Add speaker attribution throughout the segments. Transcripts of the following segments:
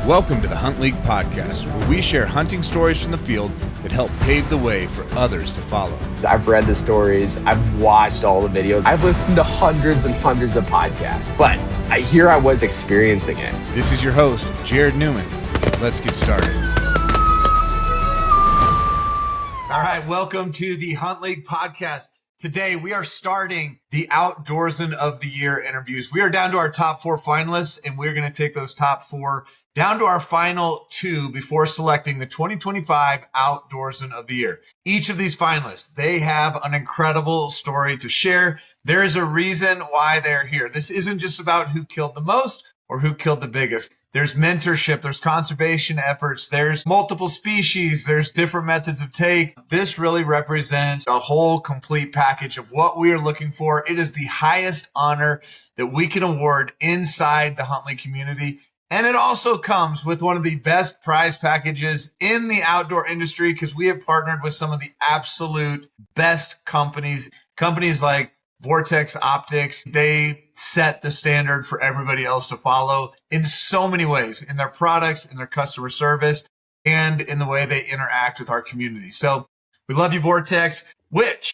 Speaker 1: Welcome to the HuntLeague podcast, where we share hunting stories from the field that help pave the way for others to follow.
Speaker 2: I've read the stories, I've watched all the videos, I've listened to hundreds and hundreds of podcasts, but I was experiencing it.
Speaker 1: This is your host, Jared Newman. Let's get started. All right, welcome to the HuntLeague podcast. Today, we are starting the Outdoorsman of the Year interviews. We are down to our top 4 finalists, and we're going to take those top 4 down to our final 2 before selecting the 2025 Outdoorsman of the Year. Each of these finalists, they have an incredible story to share. There is a reason why they're here. This isn't just about who killed the most or who killed the biggest. There's mentorship, there's conservation efforts, there's multiple species, there's different methods of take. This really represents a whole complete package of what we are looking for. It is the highest honor that we can award inside the HuntLeague community. And it also comes with one of the best prize packages in the outdoor industry because we have partnered with some of the absolute best companies like Vortex Optics. They set the standard for everybody else to follow in so many ways, in their products, in their customer service, and in the way they interact with our community. So we love you, Vortex, which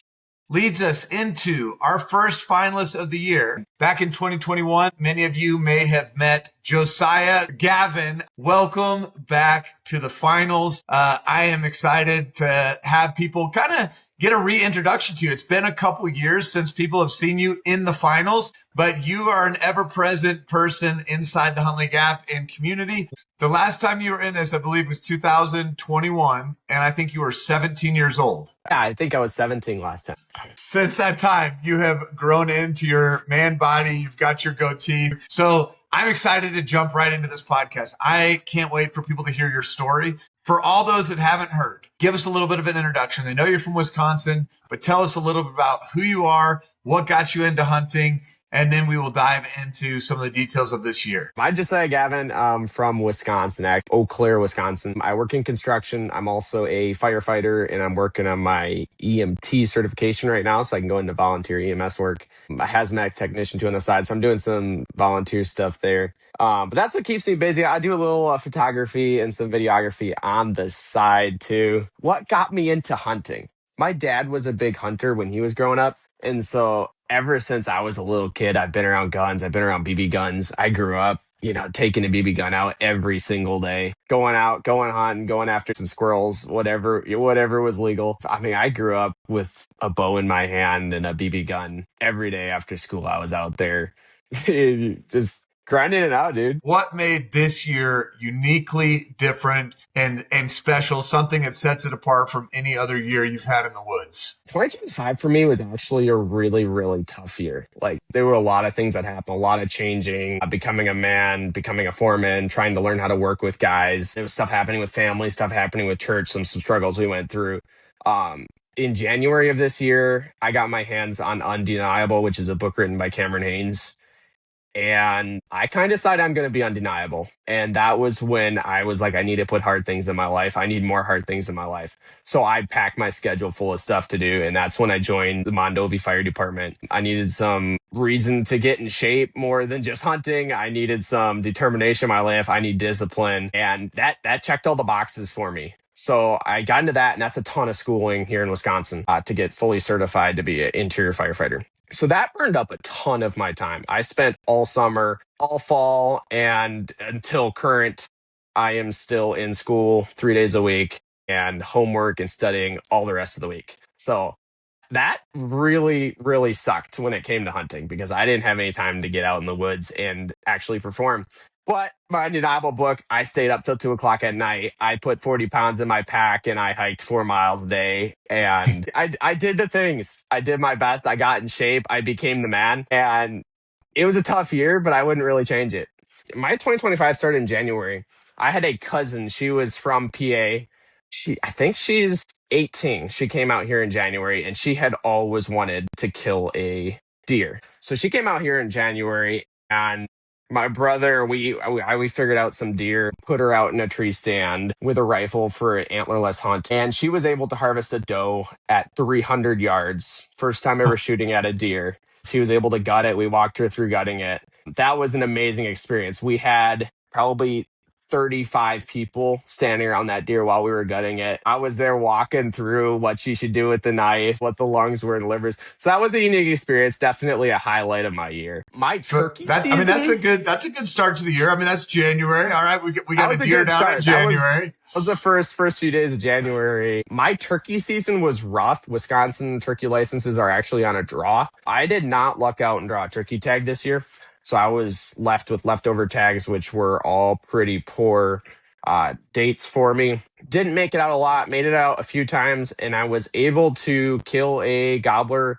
Speaker 1: leads us into our first finalist of the year. Back in 2021, many of you may have met Josiah Gawin. Welcome back to the finals. I am excited to have people kind of get a reintroduction to you. It's been a couple years since people have seen you in the finals, but you are an ever-present person inside the HuntLeague app and community. The last time you were in this, I believe, was 2021, and I think you were 17 years old.
Speaker 2: Yeah, I think I was 17 last time.
Speaker 1: Since that time, you have grown into your man body. You've got your goatee. So I'm excited to jump right into this podcast. I can't wait for people to hear your story. For all those that haven't heard, give us a little bit of an introduction. I know you're from Wisconsin, but tell us a little bit about who you are, what got you into hunting, and then we will dive into some of the details of this year.
Speaker 2: I'm Josiah Gawin from Wisconsin, Eau Claire, Wisconsin. I work in construction. I'm also a firefighter, and I'm working on my EMT certification right now, so I can go into volunteer EMS work. A hazmat technician too on the side, so I'm doing some volunteer stuff there. But that's what keeps me busy. I do a little photography and some videography on the side too. What got me into hunting? My dad was a big hunter when he was growing up. And so ever since I was a little kid, I've been around guns. I've been around BB guns. I grew up, taking a BB gun out every single day, going out, going hunting, going after some squirrels, whatever was legal. I mean, I grew up with a bow in my hand and a BB gun every day after school. I was out there just grinding it out, dude.
Speaker 1: What made this year uniquely different and special, something that sets it apart from any other year you've had in the woods?
Speaker 2: 2025 for me was actually a really, really tough year. Like, there were a lot of things that happened, a lot of changing, becoming a man, becoming a foreman, trying to learn how to work with guys. There was stuff happening with family, stuff happening with church, some struggles we went through. In January of this year, I got my hands on Undeniable, which is a book written by Cameron Haynes. And I kind of decided I'm going to be undeniable. And that was when I was like, I need to put hard things in my life. I need more hard things in my life. So I packed my schedule full of stuff to do. And that's when I joined the Mondovi Fire Department. I needed some reason to get in shape more than just hunting. I needed some determination in my life. I need discipline. And that checked all the boxes for me. So I got into that, and that's a ton of schooling here in Wisconsin to get fully certified to be an interior firefighter. So that burned up a ton of my time. I spent all summer, all fall, and until current, I am still in school 3 days a week and homework and studying all the rest of the week. So that really, really sucked when it came to hunting because I didn't have any time to get out in the woods and actually perform. But my Undeniable book, I stayed up till 2:00 at night. I put 40 pounds in my pack and I hiked 4 miles a day. And I did the things. I did my best. I got in shape. I became the man. And it was a tough year, but I wouldn't really change it. My 2025 started in January. I had a cousin. She was from PA. I think she's 18. She came out here in January and she had always wanted to kill a deer. So she came out here in January, and my brother, we figured out some deer, put her out in a tree stand with a rifle for an antlerless hunt. And she was able to harvest a doe at 300 yards. First time ever shooting at a deer. She was able to gut it. We walked her through gutting it. That was an amazing experience. We had probably 35 people standing around that deer while we were gutting it. I was there walking through what she should do with the knife, what the lungs were and livers. So that was a unique experience. Definitely a highlight of my year. My
Speaker 1: So
Speaker 2: turkey
Speaker 1: that, I mean,
Speaker 2: season.
Speaker 1: that's a good start to the year. I mean, that's January. All right. We
Speaker 2: That
Speaker 1: got
Speaker 2: was
Speaker 1: a
Speaker 2: a
Speaker 1: deer
Speaker 2: good
Speaker 1: down in
Speaker 2: start.
Speaker 1: January.
Speaker 2: That was the first few days of January. My turkey season was rough. Wisconsin turkey licenses are actually on a draw. I did not luck out and draw a turkey tag this year. So I was left with leftover tags, which were all pretty poor dates for me. Didn't make it out a lot, made it out a few times, and I was able to kill a gobbler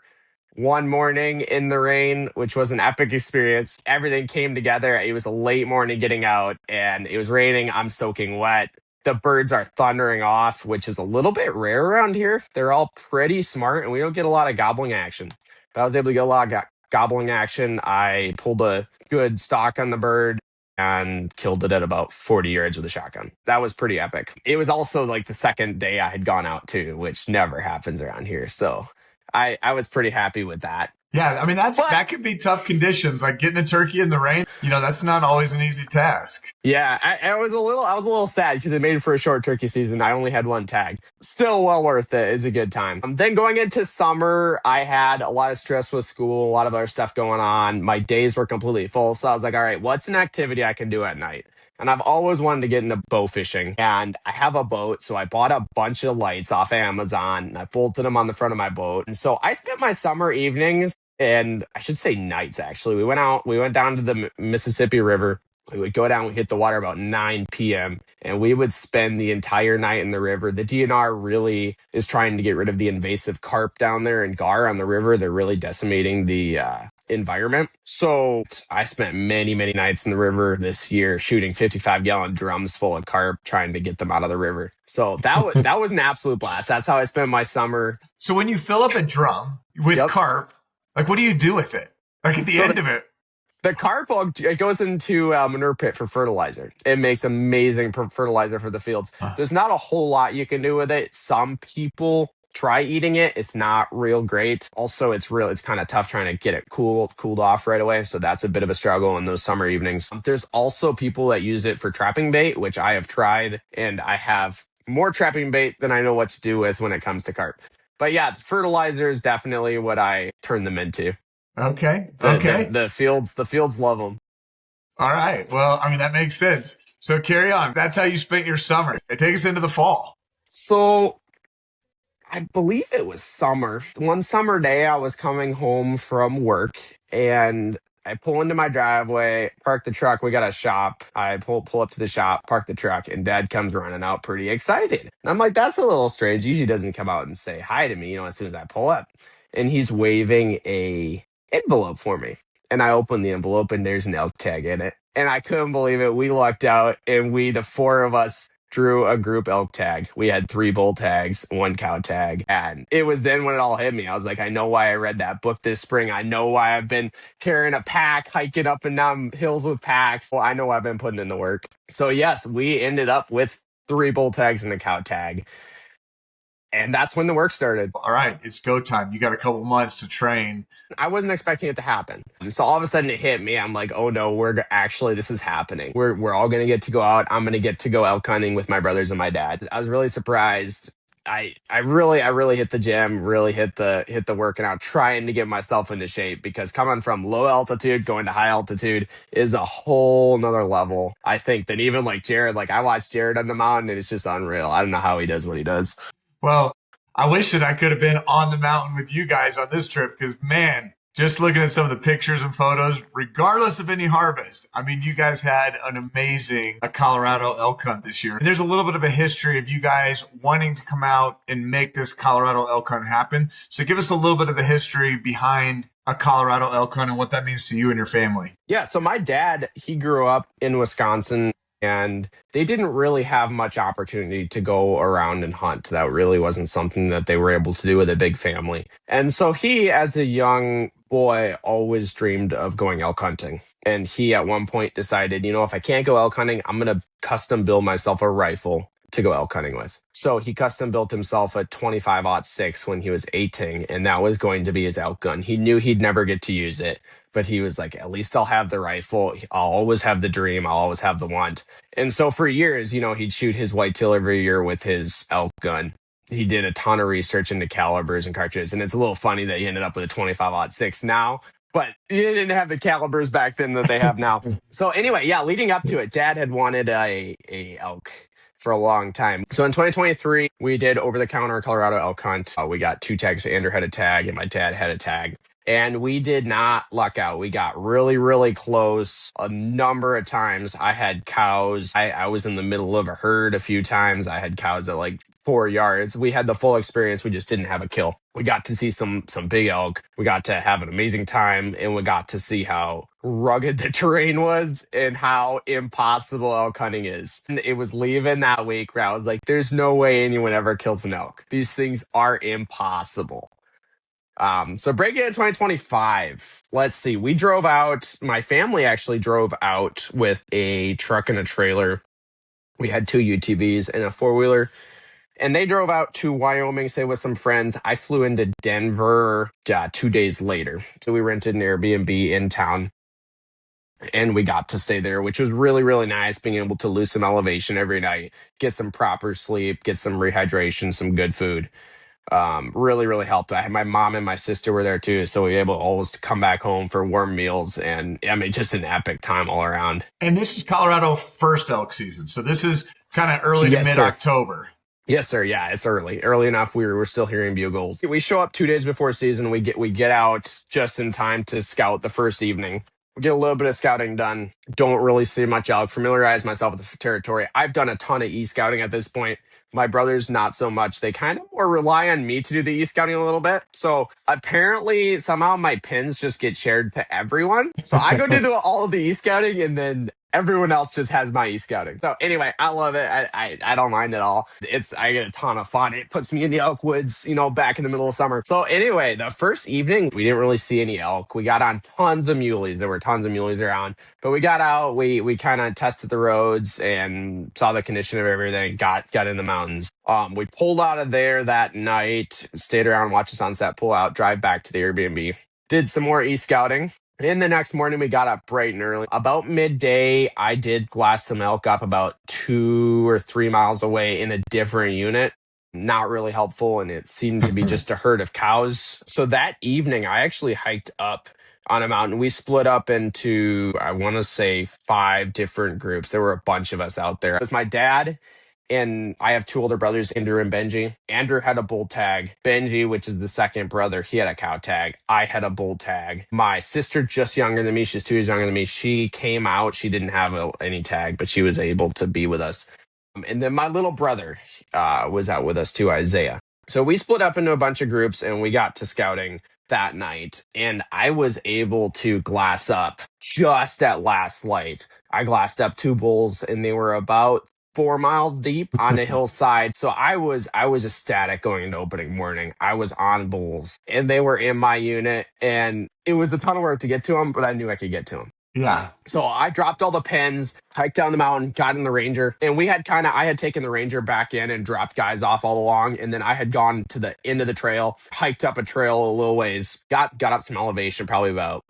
Speaker 2: one morning in the rain, which was an epic experience. Everything came together. It was a late morning getting out, and it was raining. I'm soaking wet. The birds are thundering off, which is a little bit rare around here. They're all pretty smart, and we don't get a lot of gobbling action. But I was able to get a lot of gobbling action. I pulled a good stock on the bird and killed it at about 40 yards with a shotgun. That was pretty epic. It was also like the second day I had gone out too, which never happens around here. So I was pretty happy with that.
Speaker 1: Yeah, I mean, that could be tough conditions, like getting a turkey in the rain. That's not always an easy task.
Speaker 2: Yeah, I was a little sad because it made for a short turkey season. I only had one tag. Still well worth it. It's a good time. Then going into summer, I had a lot of stress with school, a lot of other stuff going on. My days were completely full. So I was like, all right, what's an activity I can do at night? And I've always wanted to get into bow fishing. And I have a boat, so I bought a bunch of lights off Amazon and I bolted them on the front of my boat. And so I spent my summer evenings, and I should say nights, actually. We went down to the Mississippi River. We would go down, we hit the water about 9 p.m., and we would spend the entire night in the river. The DNR really is trying to get rid of the invasive carp down there and gar on the river. They're really decimating the environment. So I spent many, many nights in the river this year shooting 55-gallon drums full of carp, trying to get them out of the river. So that was an absolute blast. That's how I spent my summer.
Speaker 1: So when you fill up a drum with carp, like, what do you do with it? Like at the end of it?
Speaker 2: The carp, it goes into a manure pit for fertilizer. It makes amazing fertilizer for the fields. There's not a whole lot you can do with it. Some people try eating it. It's not real great. Also, it's kind of tough trying to get it cooled off right away. So that's a bit of a struggle in those summer evenings. There's also people that use it for trapping bait, which I have tried, and I have more trapping bait than I know what to do with when it comes to carp. But yeah, fertilizer is definitely what I turn them into.
Speaker 1: Okay.
Speaker 2: The fields love them.
Speaker 1: All right. Well, I mean, that makes sense. So carry on. That's how you spent your summer. Take us into the fall.
Speaker 2: So I believe it was summer. One summer day, I was coming home from work and I pull into my driveway, park the truck. We got a shop. I pull up to the shop, park the truck, and Dad comes running out pretty excited. And I'm like, that's a little strange. He usually doesn't come out and say hi to me, as soon as I pull up. And he's waving a envelope for me. And I open the envelope and there's an elk tag in it. And I couldn't believe it. We lucked out and the four of us drew a group elk tag. We had 3 bull tags, 1 cow tag. And it was then when it all hit me. I was like, I know why I read that book this spring. I know why I've been carrying a pack, hiking up and down hills with packs. Well, I know I've been putting in the work. So yes, we ended up with 3 bull tags and a cow tag. And that's when the work started.
Speaker 1: All right, it's go time. You got a couple months to train.
Speaker 2: I wasn't expecting it to happen. So all of a sudden it hit me. I'm like, oh no, this is happening. We're all going to get to go out. I'm going to get to go elk hunting with my brothers and my dad. I was really surprised. I really hit the gym, really hit the working out, trying to get myself into shape, because coming from low altitude, going to high altitude is a whole nother level. I think that even like Jared, I watched Jared on the mountain and it's just unreal. I don't know how he does what he does.
Speaker 1: Well, I wish that I could have been on the mountain with you guys on this trip, because, man, just looking at some of the pictures and photos, regardless of any harvest, I mean, you guys had an amazing Colorado elk hunt this year. And there's a little bit of a history of you guys wanting to come out and make this Colorado elk hunt happen. So give us a little bit of the history behind a Colorado elk hunt and what that means to you and your family.
Speaker 2: Yeah, so my dad, he grew up in Wisconsin. And they didn't really have much opportunity to go around and hunt. That really wasn't something that they were able to do with a big family. And so he, as a young boy, always dreamed of going elk hunting. And he, at one point, decided, if I can't go elk hunting, I'm going to custom build myself a rifle to go elk hunting with. So he custom built himself a 25-06 when he was 18, and that was going to be his elk gun. He knew he'd never get to use it, but he was like, at least I'll have the rifle. I'll always have the dream. I'll always have the want. And so for years, he'd shoot his whitetail every year with his elk gun. He did a ton of research into calibers and cartridges. And it's a little funny that he ended up with a 25-06 now, but he didn't have the calibers back then that they have now. So anyway, yeah, leading up to it, Dad had wanted a elk for a long time. So in 2023, we did over-the-counter Colorado elk hunt. We got 2 tags. Andrew had a tag and my dad had a tag. And we did not luck out. We got really, really close a number of times. I had cows. I was in the middle of a herd a few times. I had cows at like 4 yards. We had the full experience. We just didn't have a kill. We got to see some big elk. We got to have an amazing time, and we got to see how rugged the terrain was and how impossible elk hunting is. And it was leaving that week where I was like, there's no way anyone ever kills an elk. These things are impossible. So breaking into 2025, let's see. We drove out, my family actually drove out with a truck and a trailer. We had 2 UTVs and a 4-wheeler, and they drove out to Wyoming, stay with some friends. I flew into Denver 2 days later. So we rented an Airbnb in town, and we got to stay there, which was really, really nice, being able to lose some elevation every night, get some proper sleep, get some rehydration, some good food. Really, really helped. I had my mom and my sister were there too, so we were able to always come back home for warm meals, and I mean, just an epic time all around.
Speaker 1: And this is Colorado first elk season, so this is kind of early to mid-October.
Speaker 2: Yes, sir. Yeah, it's early enough. We're still hearing bugles. We show up 2 days before season. We get out just in time to scout the first evening. We get a little bit of scouting done. Don't really see much elk. Familiarize myself with the territory. I've done a ton of e-scouting at this point. My brothers, not so much. They kind of more rely on me to do the e-scouting a little bit. So apparently, somehow my pins just get shared to everyone. So I go do all of the e-scouting, and then everyone else just has my e-scouting. So anyway, I love it. I don't mind at all. I get a ton of fun. It puts me in the elk woods, back in the middle of summer. So anyway, the first evening, we didn't really see any elk. We got on tons of muleys. There were tons of muleys around. But we got out, we kind of tested the roads and saw the condition of everything, got in the mountains. We pulled out of there that night, stayed around, watched the sunset, pull out, drive back to the Airbnb. Did some more e-scouting. And the next morning, we got up bright and early. About midday, I did glass some elk up about 2 or 3 miles away in a different unit. Not really helpful, and it seemed to be just a herd of cows. So that evening, I actually hiked up on a mountain. We split up into, I want to say, 5 different groups. There were a bunch of us out there. It was my dad, and I have 2 older brothers, Andrew and Benji. Andrew had a bull tag. Benji, which is the second brother, he had a cow tag. I had a bull tag. My sister, just younger than me, she's 2 years younger than me, she came out. She didn't have any tag, but she was able to be with us. And then my little brother was out with us too, Isaiah. So we split up into a bunch of groups, and we got to scouting that night, and I was able to glass up just at last light. I glassed up 2 bulls, and they were about 4 miles deep on a hillside. So I was ecstatic going into opening morning. I was on bulls, and they were in my unit, and it was a ton of work to get to them, but I knew I could get to them.
Speaker 1: Yeah.
Speaker 2: So I dropped all the pens, hiked down the mountain, got in the Ranger, and I had taken the Ranger back in and dropped guys off all along. And then I had gone to the end of the trail, hiked up a trail a little ways, got up some elevation, probably about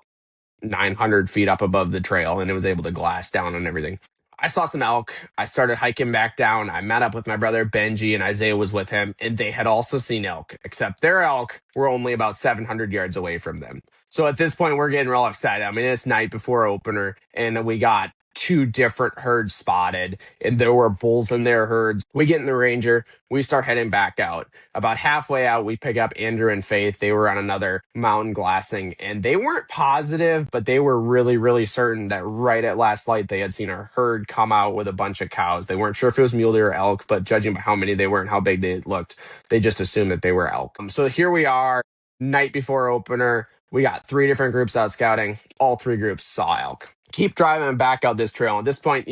Speaker 2: 900 feet up above the trail, and it was able to glass down and everything. I saw some elk. I started hiking back down. I met up with my brother Benji, and Isaiah was with him, and they had also seen elk, except their elk were only about 700 yards away from them. So at this point, we're getting real excited. I mean, it's night before opener, and we got 2 different herds spotted, and there were bulls in their herds. We get in the Ranger. We start heading back out. About halfway out, we pick up Andrew and Faith. They were on another mountain glassing, and they weren't positive, but they were really, really certain that right at last light, they had seen a herd come out with a bunch of cows. They weren't sure if it was mule deer or elk, but judging by how many they were and how big they looked, they just assumed that they were elk. So here we are, night before opener. We got 3 different groups out scouting. All 3 groups saw elk. Keep driving back out this trail. At this point,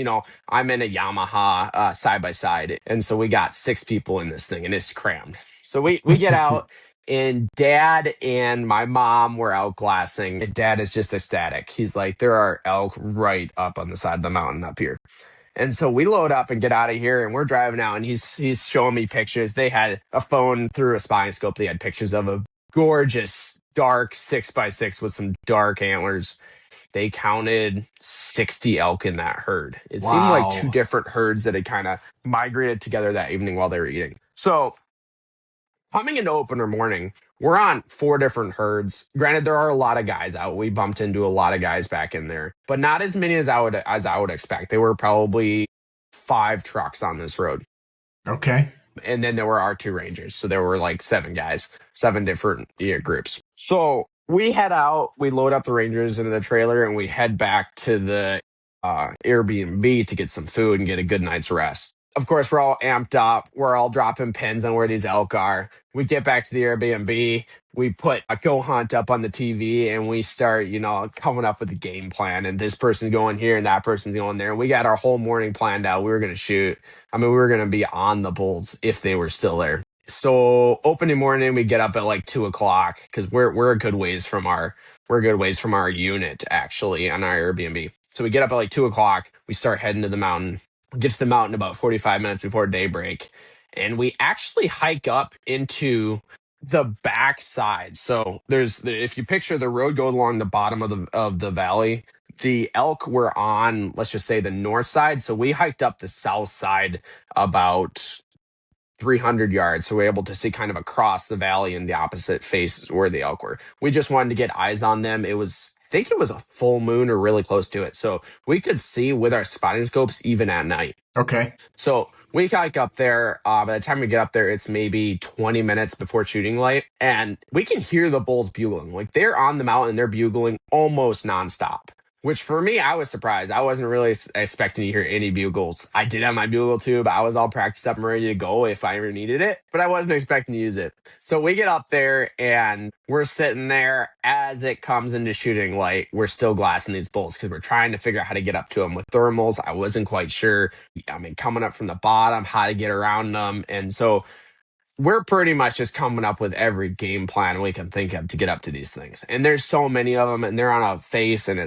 Speaker 2: I'm in a Yamaha side-by-side. And so we got 6 people in this thing, and it's crammed. So we get out, and Dad and my mom were out glassing. And Dad is just ecstatic. He's like, there are elk right up on the side of the mountain up here. And so we load up and get out of here, and we're driving out, and he's showing me pictures. They had a phone through a spotting scope. They had pictures of a gorgeous dark 6x6 with some dark antlers. They counted 60 elk in that herd. It seemed like two
Speaker 1: Wow.
Speaker 2: different herds that had kind of migrated together that evening while they were eating. So coming into opener morning, we're on 4 different herds. Granted, there are a lot of guys out. We bumped into a lot of guys back in there, but not as many as I would expect. There were probably 5 trucks on this road.
Speaker 1: Okay.
Speaker 2: And then there were our 2 rangers. So there were like 7 guys, 7 different groups. So we head out, we load up the rangers into the trailer, and we head back to the Airbnb to get some food and get a good night's rest. Of course, we're all amped up. We're all dropping pins on where these elk are. We get back to the Airbnb. We put a Go Hunt up on the TV, and we start, coming up with a game plan. And this person's going here and that person's going there. And we got our whole morning planned out. We were going to shoot. We were going to be on the bulls if they were still there. So opening morning, we get up at like 2:00 because we're a good ways from our unit actually on our Airbnb. So we get up at like 2:00. We start heading to the mountain. We get to the mountain about 45 minutes before daybreak, and we actually hike up into the backside. So if you picture the road going along the bottom of the valley, the elk were on, let's just say, the north side. So we hiked up the south side about 300 yards. So we're able to see kind of across the valley in the opposite faces where the elk were. We just wanted to get eyes on them. I think it was a full moon or really close to it. So we could see with our spotting scopes even at night.
Speaker 1: Okay.
Speaker 2: So we hike up there. By the time we get up there, it's maybe 20 minutes before shooting light. And we can hear the bulls bugling. Like they're on the mountain, they're bugling almost nonstop. Which for me, I was surprised. I wasn't really expecting to hear any bugles. I did have my bugle tube. I was all practiced up and ready to go if I ever needed it, but I wasn't expecting to use it. So we get up there and we're sitting there as it comes into shooting light. We're still glassing these bulls because we're trying to figure out how to get up to them with thermals. I wasn't quite sure. Coming up from the bottom, how to get around them. And so we're pretty much just coming up with every game plan we can think of to get up to these things. And there's so many of them and they're on a face and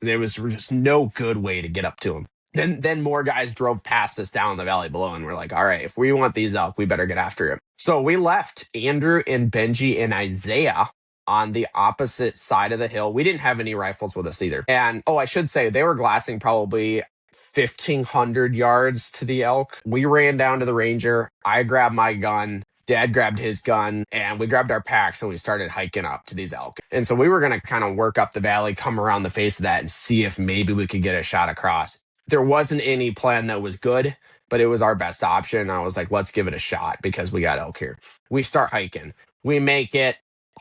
Speaker 2: there was just no good way to get up to them. Then more guys drove past us down the valley below and we're like, all right, if we want these elk, we better get after it. So we left Andrew and Benji and Isaiah on the opposite side of the hill. We didn't have any rifles with us either. And I should say they were glassing probably 1,500 yards to the elk. We ran down to the ranger. I grabbed my gun. Dad grabbed his gun and we grabbed our packs and we started hiking up to these elk. And so we were going to kind of work up the valley, come around the face of that and see if maybe we could get a shot across. There wasn't any plan that was good, but it was our best option. I was like, let's give it a shot because we got elk here. We start hiking. We make it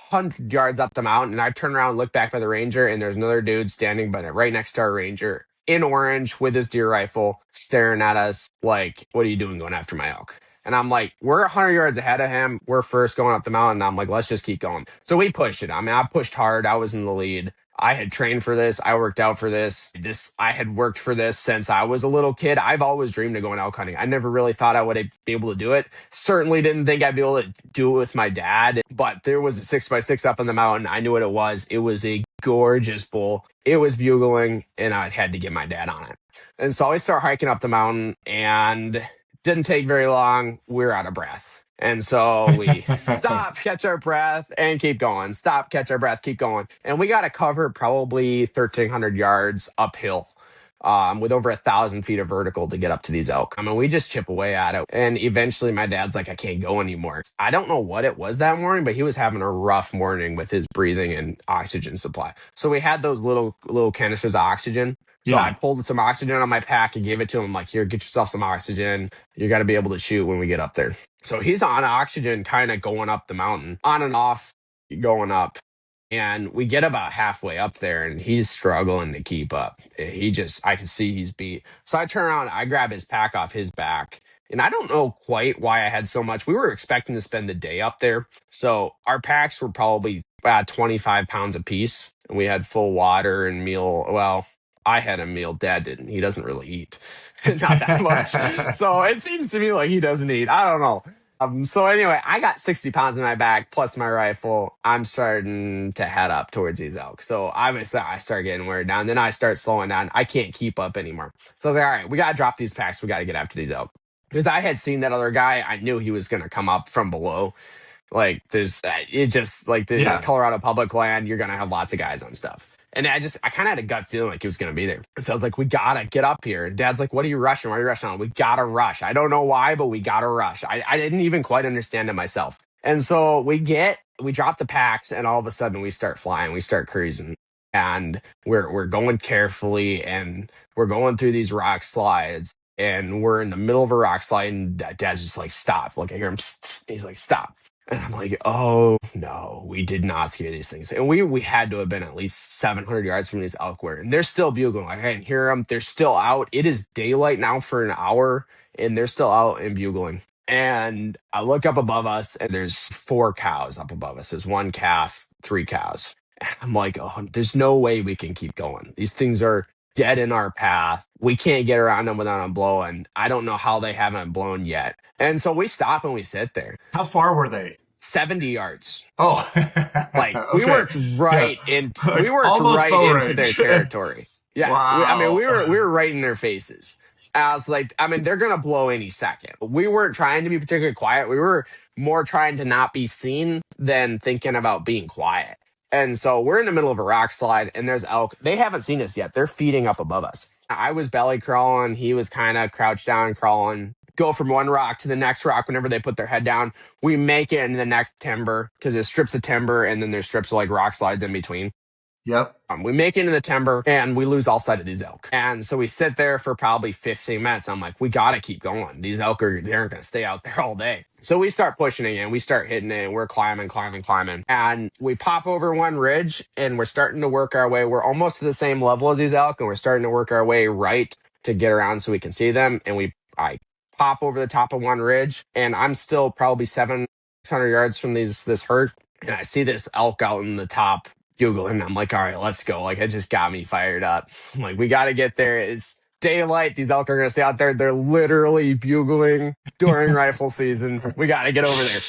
Speaker 2: 100 yards up the mountain and I turn around and look back by the ranger and there's another dude standing right next to our ranger in orange with his deer rifle staring at us like, what are you doing going after my elk? And I'm like, we're 100 yards ahead of him. We're first going up the mountain. And I'm like, let's just keep going. So we pushed it. I pushed hard. I was in the lead. I had trained for this. I worked out for this. I had worked for this since I was a little kid. I've always dreamed of going elk hunting. I never really thought I would be able to do it. Certainly didn't think I'd be able to do it with my dad. But there was a 6x6 up on the mountain. I knew what it was. It was a gorgeous bull. It was bugling, and I had to get my dad on it. And so I start hiking up the mountain, and didn't take very long. We're out of breath. And so we stop, catch our breath, and keep going. Stop, catch our breath, keep going. And we got to cover probably 1,300 yards uphill with over 1,000 feet of vertical to get up to these elk. We just chip away at it. And eventually my dad's like, I can't go anymore. I don't know what it was that morning, but he was having a rough morning with his breathing and oxygen supply. So we had those little canisters of oxygen. So I pulled some oxygen on my pack and gave it to him. I'm like, here, get yourself some oxygen. You got to be able to shoot when we get up there. So he's on oxygen, kind of going up the mountain, on and off, going up. And we get about halfway up there and he's struggling to keep up. I can see he's beat. So I turn around, I grab his pack off his back. And I don't know quite why I had so much. We were expecting to spend the day up there. So our packs were probably 25 pounds apiece. And we had full water and meal. Well, I had a meal. Dad didn't. He doesn't really eat. Not that much. So it seems to me like he doesn't eat. I don't know. So anyway, I got 60 pounds in my back plus my rifle. I'm starting to head up towards these elk. So obviously I start getting wear down. Then I start slowing down. I can't keep up anymore. So I was like, all right, we got to drop these packs. We got to get after these elk. Because I had seen that other guy. I knew he was going to come up from below. Like there's it just like this Colorado public land, you're gonna have lots of guys on stuff. And I kind of had a gut feeling like he was gonna be there. And so I was like, we gotta get up here. And Dad's like, what are you rushing? Why are you rushing on? We gotta rush. I don't know why, but we gotta rush. I didn't even quite understand it myself. And so we drop the packs, and all of a sudden we start flying, we start cruising. And we're going carefully, and we're going through these rock slides, and we're in the middle of a rock slide, and Dad's just like, stop. Like I hear him, he's like, stop. And I'm like, oh no, we did not scare these things. And we had to have been at least 700 yards from these elk were, and they're still bugling. I can hear them. They're still out. It is daylight now for an hour, and they're still out and bugling. And I look up above us, and there's 4 cows up above us. There's 1 calf, 3 cows. And I'm like, oh, there's no way we can keep going. These things are dead in our path. We can't get around them without them blowing. I don't know how they haven't blown yet. And so we stop and we sit there.
Speaker 1: How far were they?
Speaker 2: 70 yards.
Speaker 1: Oh,
Speaker 2: like okay. We worked right into their territory. Yeah.
Speaker 1: Wow.
Speaker 2: We were right in their faces. I was like, they're going to blow any second. We weren't trying to be particularly quiet. We were more trying to not be seen than thinking about being quiet. And so we're in the middle of a rock slide, and there's elk. They haven't seen us yet. They're feeding up above us. I was belly crawling. He was kind of crouched down crawling. Go from one rock to the next rock whenever they put their head down. We make it into the next timber because there's strips of timber, and then there's strips of like rock slides in between.
Speaker 1: Yep.
Speaker 2: We make it into the timber, and we lose all sight of these elk. And so we sit there for probably 15 minutes. I'm like, we got to keep going. These elk they aren't going to stay out there all day. So we start pushing it, and we start hitting it, and we're climbing. And we pop over one ridge, and we're starting to work our way. We're almost to the same level as these elk, and we're starting to work our way right to get around so we can see them. And I pop over the top of one ridge, and I'm still probably 600 yards from this herd. And I see this elk out in the top bugling. I'm like, all right, let's go. Like, it just got me fired up. I'm like, we got to get there. It's daylight. These elk are going to stay out there. They're literally bugling during rifle season. We got to get over there.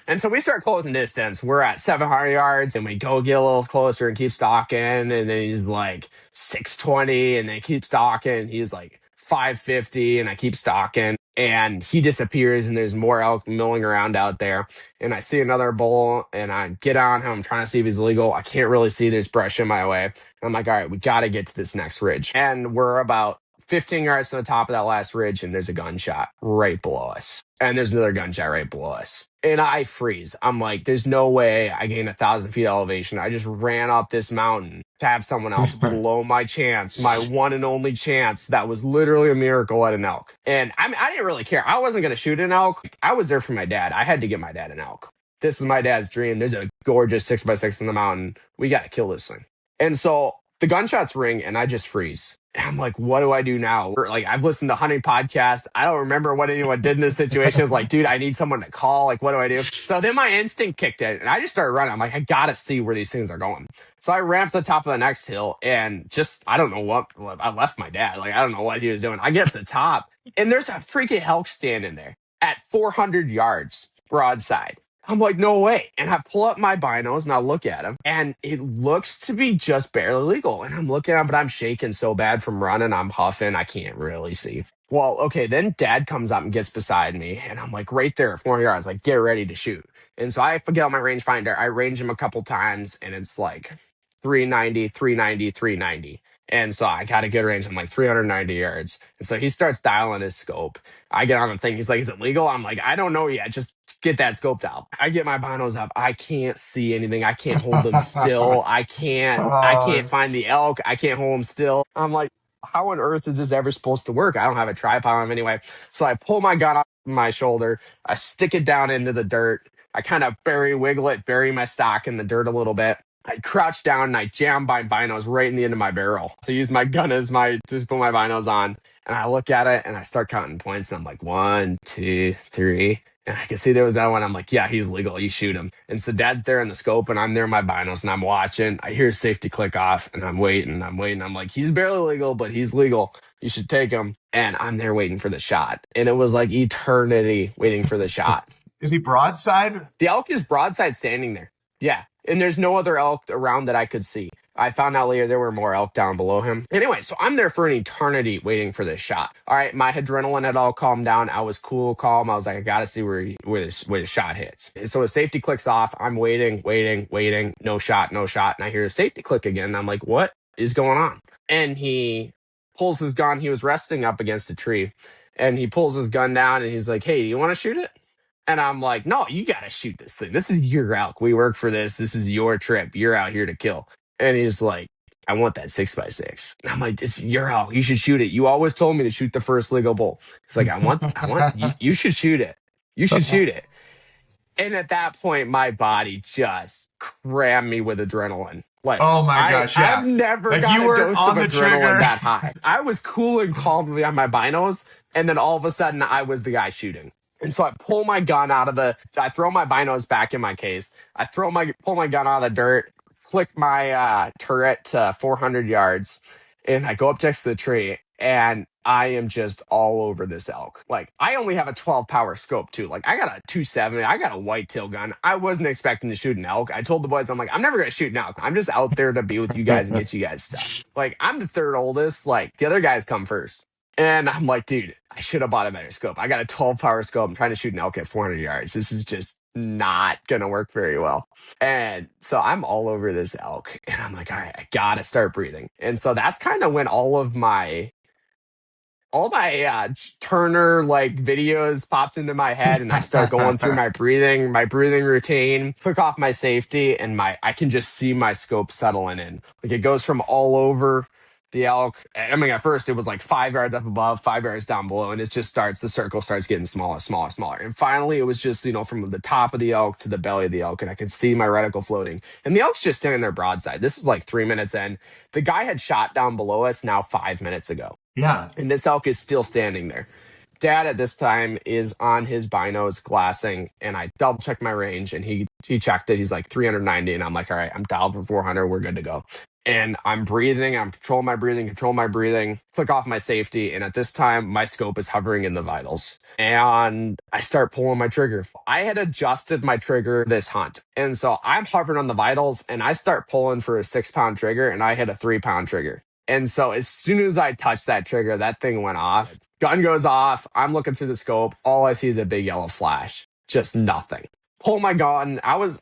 Speaker 2: And so we start closing distance. We're at 700 yards, and we go get a little closer and keep stalking. And then he's like 620, and they keep stalking. He's like 550, and I keep stalking. And he disappears, and there's more elk milling around out there. And I see another bull, and I get on him. I'm trying to see if he's legal. I can't really see. There's brush in my way. And I'm like, all right, we got to get to this next ridge. And we're about 15 yards to the top of that last ridge, and there's a gunshot right below us. And there's another gunshot right below us. And I freeze. I'm like, there's no way I gain 1,000 feet elevation. I just ran up this mountain to have someone else blow my chance, my one and only chance. That was literally a miracle at an elk. And I didn't really care. I wasn't going to shoot an elk. I was there for my dad. I had to get my dad an elk. This is my dad's dream. There's a gorgeous 6x6 in the mountain. We got to kill this thing. And so the gunshots ring, and I just freeze. I'm like, what do I do now? Like, I've listened to hunting podcasts. I don't remember what anyone did in this situation. I was like, dude, I need someone to call. Like, what do I do? So then my instinct kicked in, and I just started running. I'm like, I got to see where these things are going. So I ramped to the top of the next hill, and I don't know what, I left my dad. Like, I don't know what he was doing. I get to the top, and there's a freaking elk standing there at 400 yards broadside. I'm like, no way. And I pull up my binos and I look at him, and it looks to be just barely legal. And I'm looking at him, but I'm shaking so bad from running. I'm huffing. I can't really see. Well, okay. Then Dad comes up and gets beside me, and I'm like right there at 400 yards, like, get ready to shoot. And so I get on my rangefinder. I range him a couple times, and it's like 390, 390, 390. And so I got a good range. I'm like 390 yards. And so he starts dialing his scope. I get on the thing. He's like, is it legal? I'm like, I don't know yet. Just get that scoped out. I get my binos up. I can't see anything. I can't hold them still. I can't find the elk. I can't hold them still. I'm like, how on earth is this ever supposed to work? I don't have a tripod on him anyway. So I pull my gun off my shoulder. I stick it down into the dirt. I kind of bury my stock in the dirt a little bit. I crouch down and I jam my binos right in the end of my barrel. So I use my gun as just put my binos on. And I look at it and I start counting points. And I'm like, 1, 2, 3. And I can see there was that one. I'm like, yeah, he's legal. You shoot him. And so Dad's there in the scope, and I'm there in my binos, and I'm watching. I hear safety click off, and I'm waiting. I'm like, he's barely legal, but he's legal. You should take him. And I'm there waiting for the shot. And it was like eternity waiting for the shot.
Speaker 1: Is he broadside?
Speaker 2: The elk is broadside standing there. Yeah. And there's no other elk around that I could see. I found out later there were more elk down below him. Anyway, so I'm there for an eternity waiting for this shot. All right, my adrenaline had all calmed down. I was cool, calm. I was like, I got to see where the shot hits. So his safety clicks off. I'm waiting. No shot. And I hear his safety click again. And I'm like, what is going on? And he pulls his gun. He was resting up against a tree. And he pulls his gun down and he's like, hey, do you want to shoot it? And I'm like, no, you got to shoot this thing. This is your elk. We work for this. This is your trip. You're out here to kill. And he's like, I want that 6x6. And I'm like, it's your elk. You should shoot it. You always told me to shoot the first legal bull. He's like, you should shoot it. You should shoot it. And at that point, my body just crammed me with adrenaline. Like,
Speaker 1: oh my gosh, yeah.
Speaker 2: I've never got a dose of adrenaline that high. I was cool and calmly on my binos, and then all of a sudden, I was the guy shooting. And so I pull my gun I throw my binos back in my case. I pull my gun out of the dirt, flick my turret to 400 yards, and I go up next to the tree, and I am just all over this elk. Like, I only have a 12 power scope too. Like, I got a 270. I got a whitetail gun. I wasn't expecting to shoot an elk. I told the boys, I'm like, I'm never going to shoot an elk. I'm just out there to be with you guys and get you guys stuff. Like, I'm the third oldest. Like, the other guys come first. And I'm like, dude, I should have bought a better scope. I got a 12 power scope. I'm trying to shoot an elk at 400 yards. This is just not going to work very well. And so I'm all over this elk. And I'm like, all right, I got to start breathing. And so that's kind of when all my Turner like videos popped into my head, and I start going through my breathing routine, click off my safety, and I can just see my scope settling in. Like, it goes from all over the elk. I mean, at first it was like 5 yards up above, 5 yards down below, and the circle starts getting smaller. And finally it was just, from the top of the elk to the belly of the elk, and I could see my reticle floating. And the elk's just standing there broadside. This is like 3 minutes in. The guy had shot down below us now 5 minutes ago.
Speaker 1: Yeah.
Speaker 2: And this elk is still standing there. Dad at this time is on his binos glassing, and I double checked my range, and he checked it. He's like 390, and I'm like, all right, I'm dialed for 400. We're good to go. And I'm breathing. I'm controlling my breathing, click off my safety. And at this time, my scope is hovering in the vitals. And I start pulling my trigger. I had adjusted my trigger this hunt. And so I'm hovering on the vitals, and I start pulling for a 6-pound trigger, and I hit a 3-pound trigger. And so as soon as I touched that trigger, that thing went off. Gun goes off. I'm looking through the scope. All I see is a big yellow flash. Just nothing. Pull my gun. I was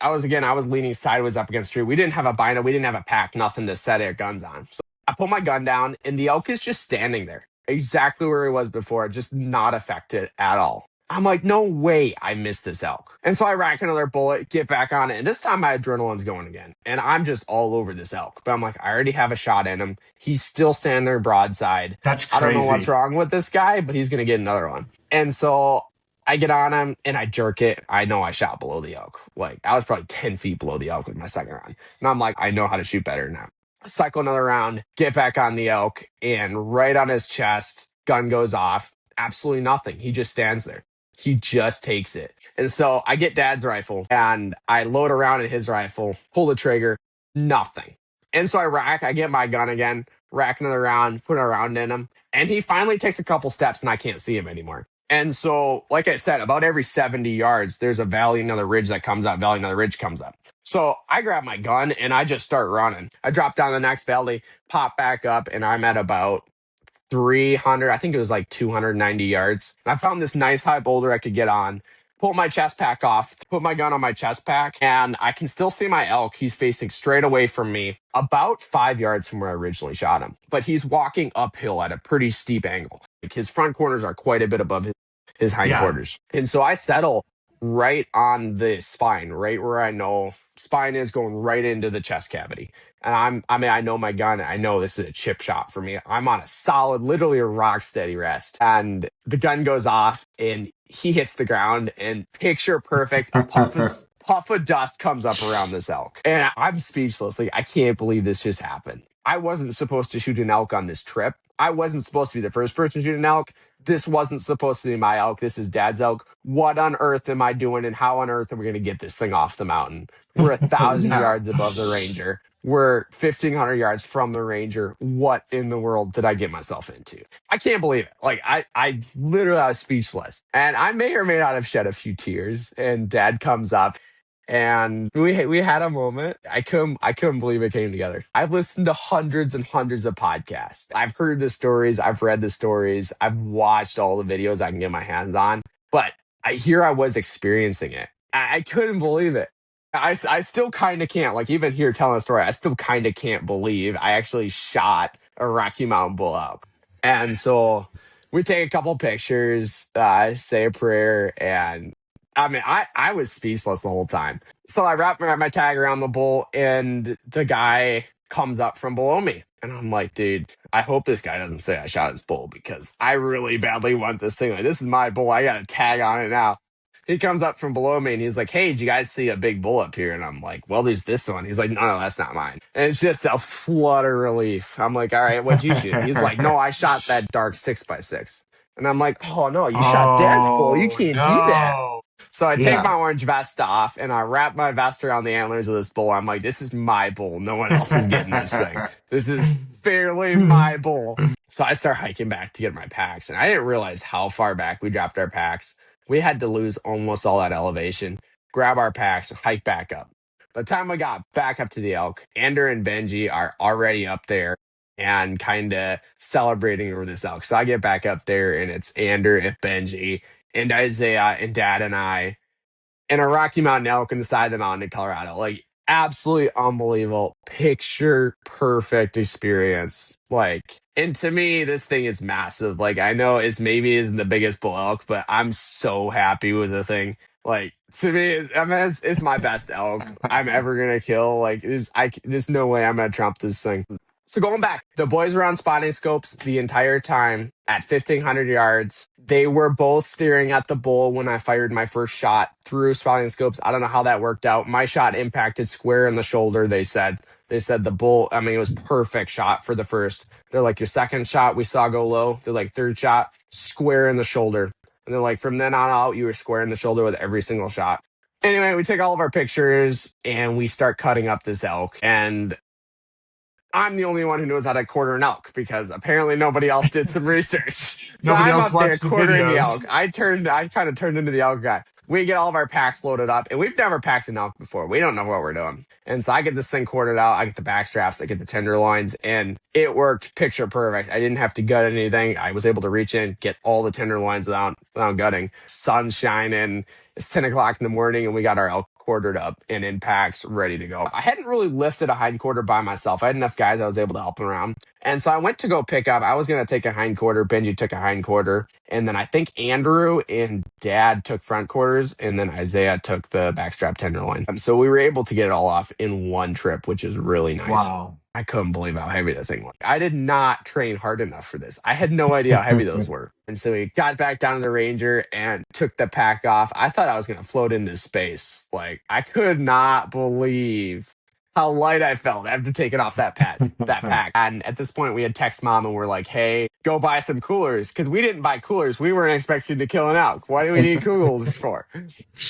Speaker 2: leaning sideways up against a tree. We didn't have a bino. We didn't have a pack, nothing to set our guns on. So I pull my gun down, and the elk is just standing there, exactly where he was before, just not affected at all. I'm like, no way I missed this elk. And so I rack another bullet, get back on it. And this time my adrenaline's going again. And I'm just all over this elk. But I'm like, I already have a shot in him. He's still standing there broadside.
Speaker 1: That's crazy.
Speaker 2: I don't know what's wrong with this guy, but he's going to get another one. And so I get on him and I jerk it. I know I shot below the elk. Like, I was probably 10 feet below the elk with my second round. And I'm like, I know how to shoot better now. Cycle another round, get back on the elk, and right on his chest, gun goes off. Absolutely nothing. He just stands there. He just takes it. And so I get Dad's rifle and I load around in his rifle, pull the trigger, nothing. And so I get my gun again, rack another round, put a round in him. And he finally takes a couple steps and I can't see him anymore. And so, like I said, about every 70 yards, there's a valley, another ridge that comes up, valley, another ridge comes up. So I grab my gun and I just start running. I drop down the next valley, pop back up, and I'm at about 300, I think it was like 290 yards. And I found this nice high boulder I could get on, pull my chest pack off, put my gun on my chest pack, and I can still see my elk. He's facing straight away from me, about 5 yards from where I originally shot him. But he's walking uphill at a pretty steep angle. Like, his front corners are quite a bit above his hind quarters. And so I settle right on the spine, right where I know spine is, going right into the chest cavity. And I know my gun. I know this is a chip shot for me. I'm on a solid, literally a rock steady rest. And the gun goes off and he hits the ground, and picture perfect, a puff of dust comes up around this elk. And I'm speechless. Like, I can't believe this just happened. I wasn't supposed to shoot an elk on this trip. I wasn't supposed to be the first person to shoot an elk. This wasn't supposed to be my elk. This is Dad's elk. What on earth am I doing, and how on earth are we going to get this thing off the mountain? We're 1,000 yards above the ranger. We're 1,500 yards from the ranger. What in the world did I get myself into? I can't believe it. Like, I literally was speechless. And I may or may not have shed a few tears. And Dad comes up And we had a moment. I couldn't believe it came together. I've listened to hundreds and hundreds of podcasts. I've heard the stories, I've read the stories, I've watched all the videos I can get my hands on. But here I was experiencing it. I couldn't believe it. I still kind of can't. Like, even here telling a story, I still kind of can't believe I actually shot a Rocky Mountain bull elk. And so we take a couple pictures, say a prayer, and I mean, I was speechless the whole time. So I wrap my tag around the bull, and the guy comes up from below me. And I'm like, dude, I hope this guy doesn't say I shot his bull, because I really badly want this thing. Like, this is my bull. I got a tag on it now. He comes up from below me and he's like, hey, did you guys see a big bull up here? And I'm like, well, there's this one. He's like, no, that's not mine. And it's just a flood of relief. I'm like, all right, what'd you shoot? He's like, no, I shot that dark 6x6. And I'm like, oh, no, you shot Dad's bull. You can't do that.
Speaker 1: No.
Speaker 2: So I take
Speaker 1: Yeah.
Speaker 2: my orange vest off and I wrap my vest around the antlers of this bull. I'm like, this is my bull. No one else is getting this thing. This is fairly my bull. So I start hiking back to get my packs. And I didn't realize how far back we dropped our packs. We had to lose almost all that elevation, grab our packs, and hike back up. By the time we got back up to the elk, Ander and Benji are already up there and kind of celebrating over this elk. So I get back up there and it's Ander and Benji and Isaiah and Dad and I and a Rocky Mountain elk on the side of the mountain in Colorado. Like, absolutely unbelievable, picture perfect experience. Like, and to me, this thing is massive. Like, I know it's maybe isn't the biggest bull elk, but I'm so happy with the thing. Like, to me, I mean, it's my best elk I'm ever gonna kill. Like, there's no way I'm gonna trump this thing. So going back, the boys were on spotting scopes the entire time at 1,500 yards. They were both staring at the bull when I fired my first shot through spotting scopes. I don't know how that worked out. My shot impacted square in the shoulder, they said. They said the bull, I mean, it was perfect shot for the first. They're like, your second shot, we saw go low. They're like, third shot, square in the shoulder. And they're like, from then on out, you were square in the shoulder with every single shot. Anyway, we take all of our pictures and we start cutting up this elk. And I'm the only one who knows how to quarter an elk because apparently nobody else did some research. So
Speaker 1: Nobody
Speaker 2: I'm
Speaker 1: else
Speaker 2: up there
Speaker 1: watched the
Speaker 2: quartering the
Speaker 1: videos.
Speaker 2: elk. I kind of turned into the elk guy. We get all of our packs loaded up, and we've never packed an elk before. We don't know what we're doing. And so I get this thing quartered out. I get the back straps. I get the tenderloins, and it worked picture perfect. I didn't have to gut anything. I was able to reach in, get all the tenderloins without gutting. Sun's shining. It's 10 o'clock in the morning, and we got our elk quartered up and in packs ready to go. I hadn't really lifted a hind quarter by myself. I had enough guys I was able to help around. And so I went to go pick up. I was going to take a hind quarter. Benji took a hind quarter. And then I think Andrew and Dad took front quarters. And then Isaiah took the backstrap tenderloin. So we were able to get it all off in one trip, which is really nice.
Speaker 1: Wow.
Speaker 2: I couldn't believe how heavy the thing was. I did not train hard enough for this. I had no idea how heavy those were. And so we got back down to the Ranger and took the pack off. I thought I was going to float into space. Like, I could not believe how light I felt after taking off that pack. And at this point, we had text Mom and we're like, hey, go buy some coolers. Because we didn't buy coolers. We weren't expecting to kill an elk. What do we need coolers for?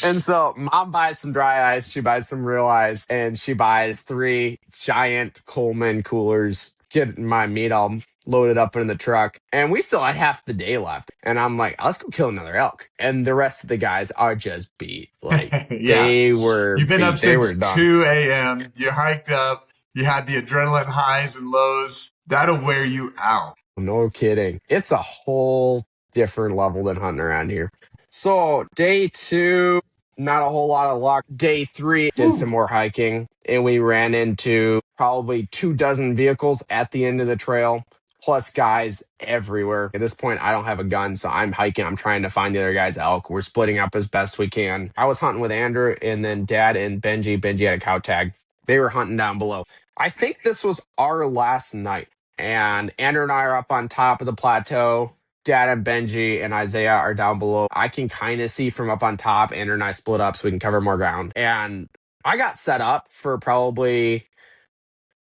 Speaker 2: And so Mom buys some dry ice, she buys some real ice, and she buys 3 giant Coleman coolers, get my meat all loaded up in the truck. And we still had half the day left. And I'm like, let's go kill another elk. And the rest of the guys are just beat. Like,
Speaker 1: Yeah.
Speaker 2: they were
Speaker 1: You've been
Speaker 2: beat.
Speaker 1: up
Speaker 2: They
Speaker 1: since
Speaker 2: were done.
Speaker 1: 2 a.m. You hiked up. You had the adrenaline highs and lows. That'll wear you out.
Speaker 2: No kidding. It's a whole different level than hunting around here. So day 2, not a whole lot of luck. Day 3, did some more hiking, and we ran into probably 24 vehicles at the end of the trail, plus guys everywhere. At this point, I don't have a gun, so I'm hiking. I'm trying to find the other guy's elk. We're splitting up as best we can. I was hunting with Andrew, and then Dad and Benji. Benji had a cow tag. They were hunting down below. I think this was our last night, and Andrew and I are up on top of the plateau. Dad and Benji and Isaiah are down below. I can kind of see from up on top. Andrew and I split up so we can cover more ground. And I got set up for probably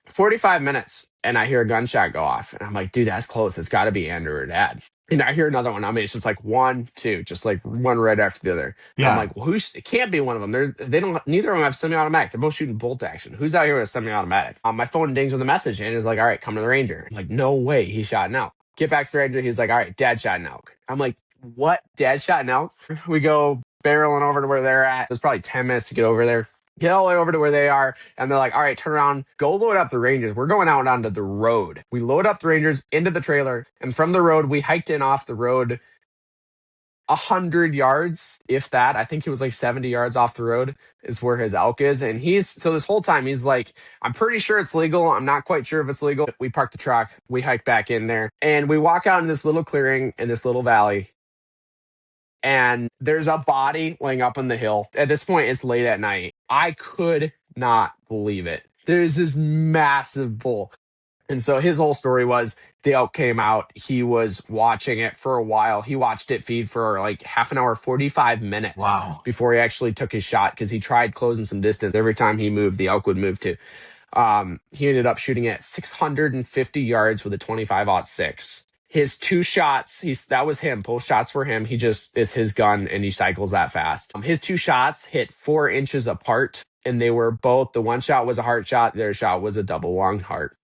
Speaker 2: 45 minutes and I hear a gunshot go off. And I'm like, dude, that's close. It's got to be Andrew or Dad. And I hear another one. I mean, it's just like 1, 2, just like one right after the other.
Speaker 1: Yeah.
Speaker 2: I'm like, well, it can't be one of them. Neither of them have semi-automatic. They're both shooting bolt action. Who's out here with a semi-automatic? My phone dings with a message and it's like, all right, come to the Ranger. I'm like, no way. He shot an elk. Get back to the Ranger. He's like, all right, Dad shot an elk. I'm like, what? Dad shot an elk? We go barreling over to where they're at. It was probably 10 minutes to get over there. Get all the way over to where they are, and they're like, all right, turn around, go load up the Rangers. We're going out onto the road. We load up the Rangers into the trailer, and from the road, we hiked in off the road 100 yards, if that. I think it was like 70 yards off the road is where his elk is. And so this whole time he's like, I'm pretty sure it's legal. I'm not quite sure if it's legal. We park the truck, we hike back in there, and we walk out in this little clearing in this little valley. And there's a body laying up on the hill. At this point, it's late at night. I could not believe it. There's this massive bull. And so his whole story was the elk came out. He was watching it for a while. He watched it feed for like half an hour, 45 minutes before he actually took his shot, because he tried closing some distance. Every time he moved, the elk would move too. He ended up shooting at 650 yards with a 25-06. His 2 shots, that was him. Both shots were him. It's his gun, and he cycles that fast. His 2 shots hit 4 inches apart, and they were both, the one shot was a heart shot, the other shot was a double lung heart.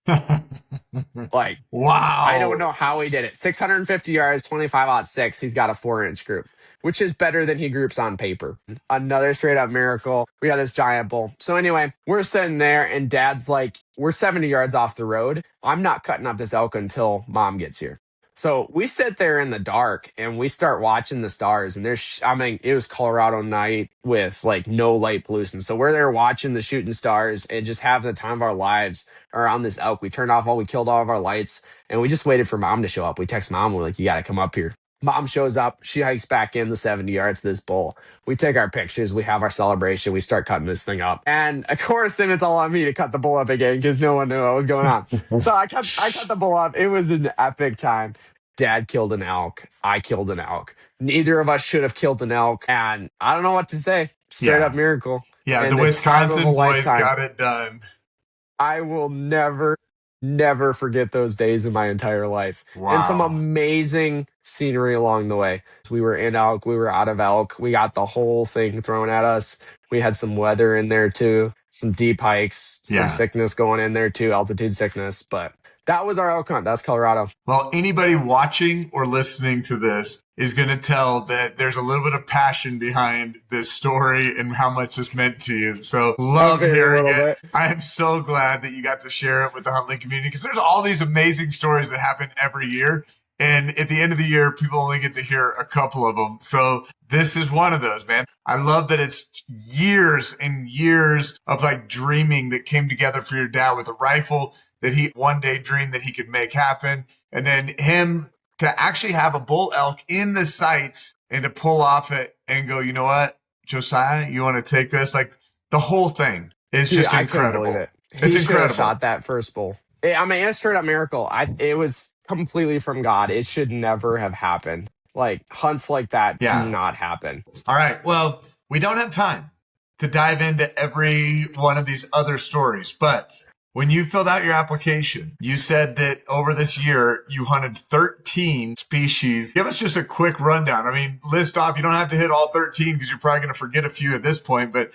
Speaker 2: Like,
Speaker 1: wow.
Speaker 2: I don't know how he did it. 650 yards, 25-06. He's got a 4-inch group, which is better than he groups on paper. Another straight up miracle. We got this giant bull. So anyway, we're sitting there, and Dad's like, we're 70 yards off the road. I'm not cutting up this elk until Mom gets here. So we sit there in the dark and we start watching the stars, and it was Colorado night with like no light pollution. So we're there watching the shooting stars and just having the time of our lives around this elk. We killed all of our lights, and we just waited for Mom to show up. We text Mom, we're like, you got to come up here. Mom shows up. She hikes back in the 70 yards to this bull. We take our pictures. We have our celebration. We start cutting this thing up. And of course, then it's all on me to cut the bull up again because no one knew what was going on. So I cut the bull up. It was an epic time. Dad killed an elk. I killed an elk. Neither of us should have killed an elk. And I don't know what to say. Straight up miracle.
Speaker 1: Yeah, the Wisconsin boys got it done.
Speaker 2: I will never forget those days in my entire life.
Speaker 1: Wow.
Speaker 2: And some amazing scenery along the way. We were in elk. We were out of elk. We got the whole thing thrown at us. We had some weather in there too. Some deep hikes. Some sickness going in there too. Altitude sickness. But that was our elk hunt. That's Colorado.
Speaker 1: Well, anybody watching or listening to this is going to tell that there's a little bit of passion behind this story and how much this meant to you. So love hearing it. I am so glad that you got to share it with the HuntLeague community, because there's all these amazing stories that happen every year. And at the end of the year, people only get to hear a couple of them. So this is one of those, man. I love that it's years and years of like dreaming that came together for your dad with a rifle that he one day dreamed that he could make happen. And then him to actually have a bull elk in the sights and to pull off it and go, you know what, Josiah, you want to take this? Like the whole thing is just incredible. It's incredible.
Speaker 2: Shot that first bull. It's straight up miracle. It was completely from God. It should never have happened. Like hunts like that do not happen.
Speaker 1: All right. Well, we don't have time to dive into every one of these other stories, but when you filled out your application, you said that over this year, you hunted 13 species. Give us just a quick rundown. I mean, list off, you don't have to hit all 13 because you're probably going to forget a few at this point, but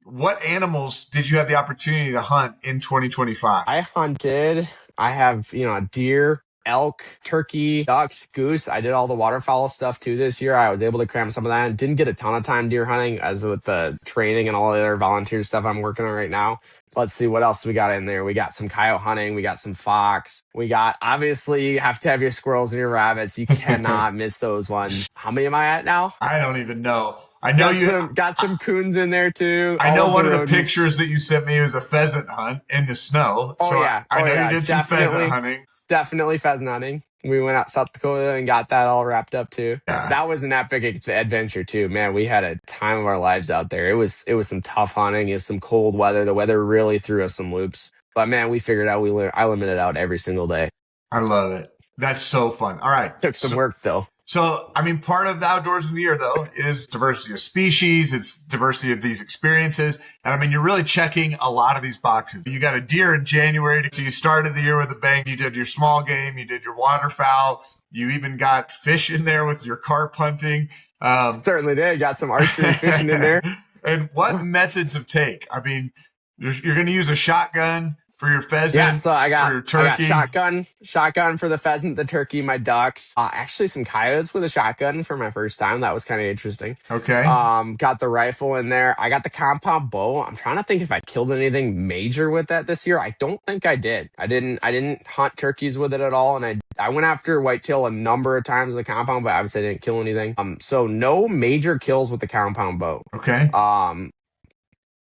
Speaker 1: what animals did you have the opportunity to hunt in 2025?
Speaker 2: I have, deer, elk, turkey, ducks, goose. I did all the waterfowl stuff too this year. I was able to cram some of that. Didn't get a ton of time deer hunting as with the training and all the other volunteer stuff I'm working on right now. Let's see what else we got in there. We got some coyote hunting. We got some fox. Obviously, you have to have your squirrels and your rabbits. You cannot miss those ones. How many am I at now?
Speaker 1: I don't even know. I know
Speaker 2: got some coons in there too.
Speaker 1: I know one of the pictures that you sent me was a pheasant hunt in the snow.
Speaker 2: Oh,
Speaker 1: so
Speaker 2: yeah.
Speaker 1: I know you did some pheasant hunting.
Speaker 2: Definitely pheasant hunting. We went out South Dakota and got that all wrapped up too. Yeah. That was an epic adventure too, man. We had a time of our lives out there. It was some tough hunting. It was some cold weather. The weather really threw us some loops. But man, we figured out. I limited out every single day.
Speaker 1: I love it. That's so fun. All right.
Speaker 2: Took some work though.
Speaker 1: So, I mean, part of the outdoors of the year, though, is diversity of species. It's diversity of these experiences. And I mean, you're really checking a lot of these boxes. You got a deer in January. So you started the year with a bang. You did your small game. You did your waterfowl. You even got fish in there with your carp hunting.
Speaker 2: Certainly did. Got some archery fishing in there.
Speaker 1: And what methods of take? I mean, you're going to use a shotgun. for your pheasant?
Speaker 2: Yeah, so I
Speaker 1: for
Speaker 2: got
Speaker 1: your turkey?
Speaker 2: shotgun for the pheasant, the turkey, my ducks. Actually, some coyotes with a shotgun for my first time. That was kind of interesting.
Speaker 1: Okay.
Speaker 2: Got the rifle in there. I got the compound bow. I'm trying to think if I killed anything major with that this year. I don't think I did. I didn't hunt turkeys with it at all, and I went after whitetail a number of times with the compound, but obviously I didn't kill anything. So no major kills with the compound bow.
Speaker 1: Okay.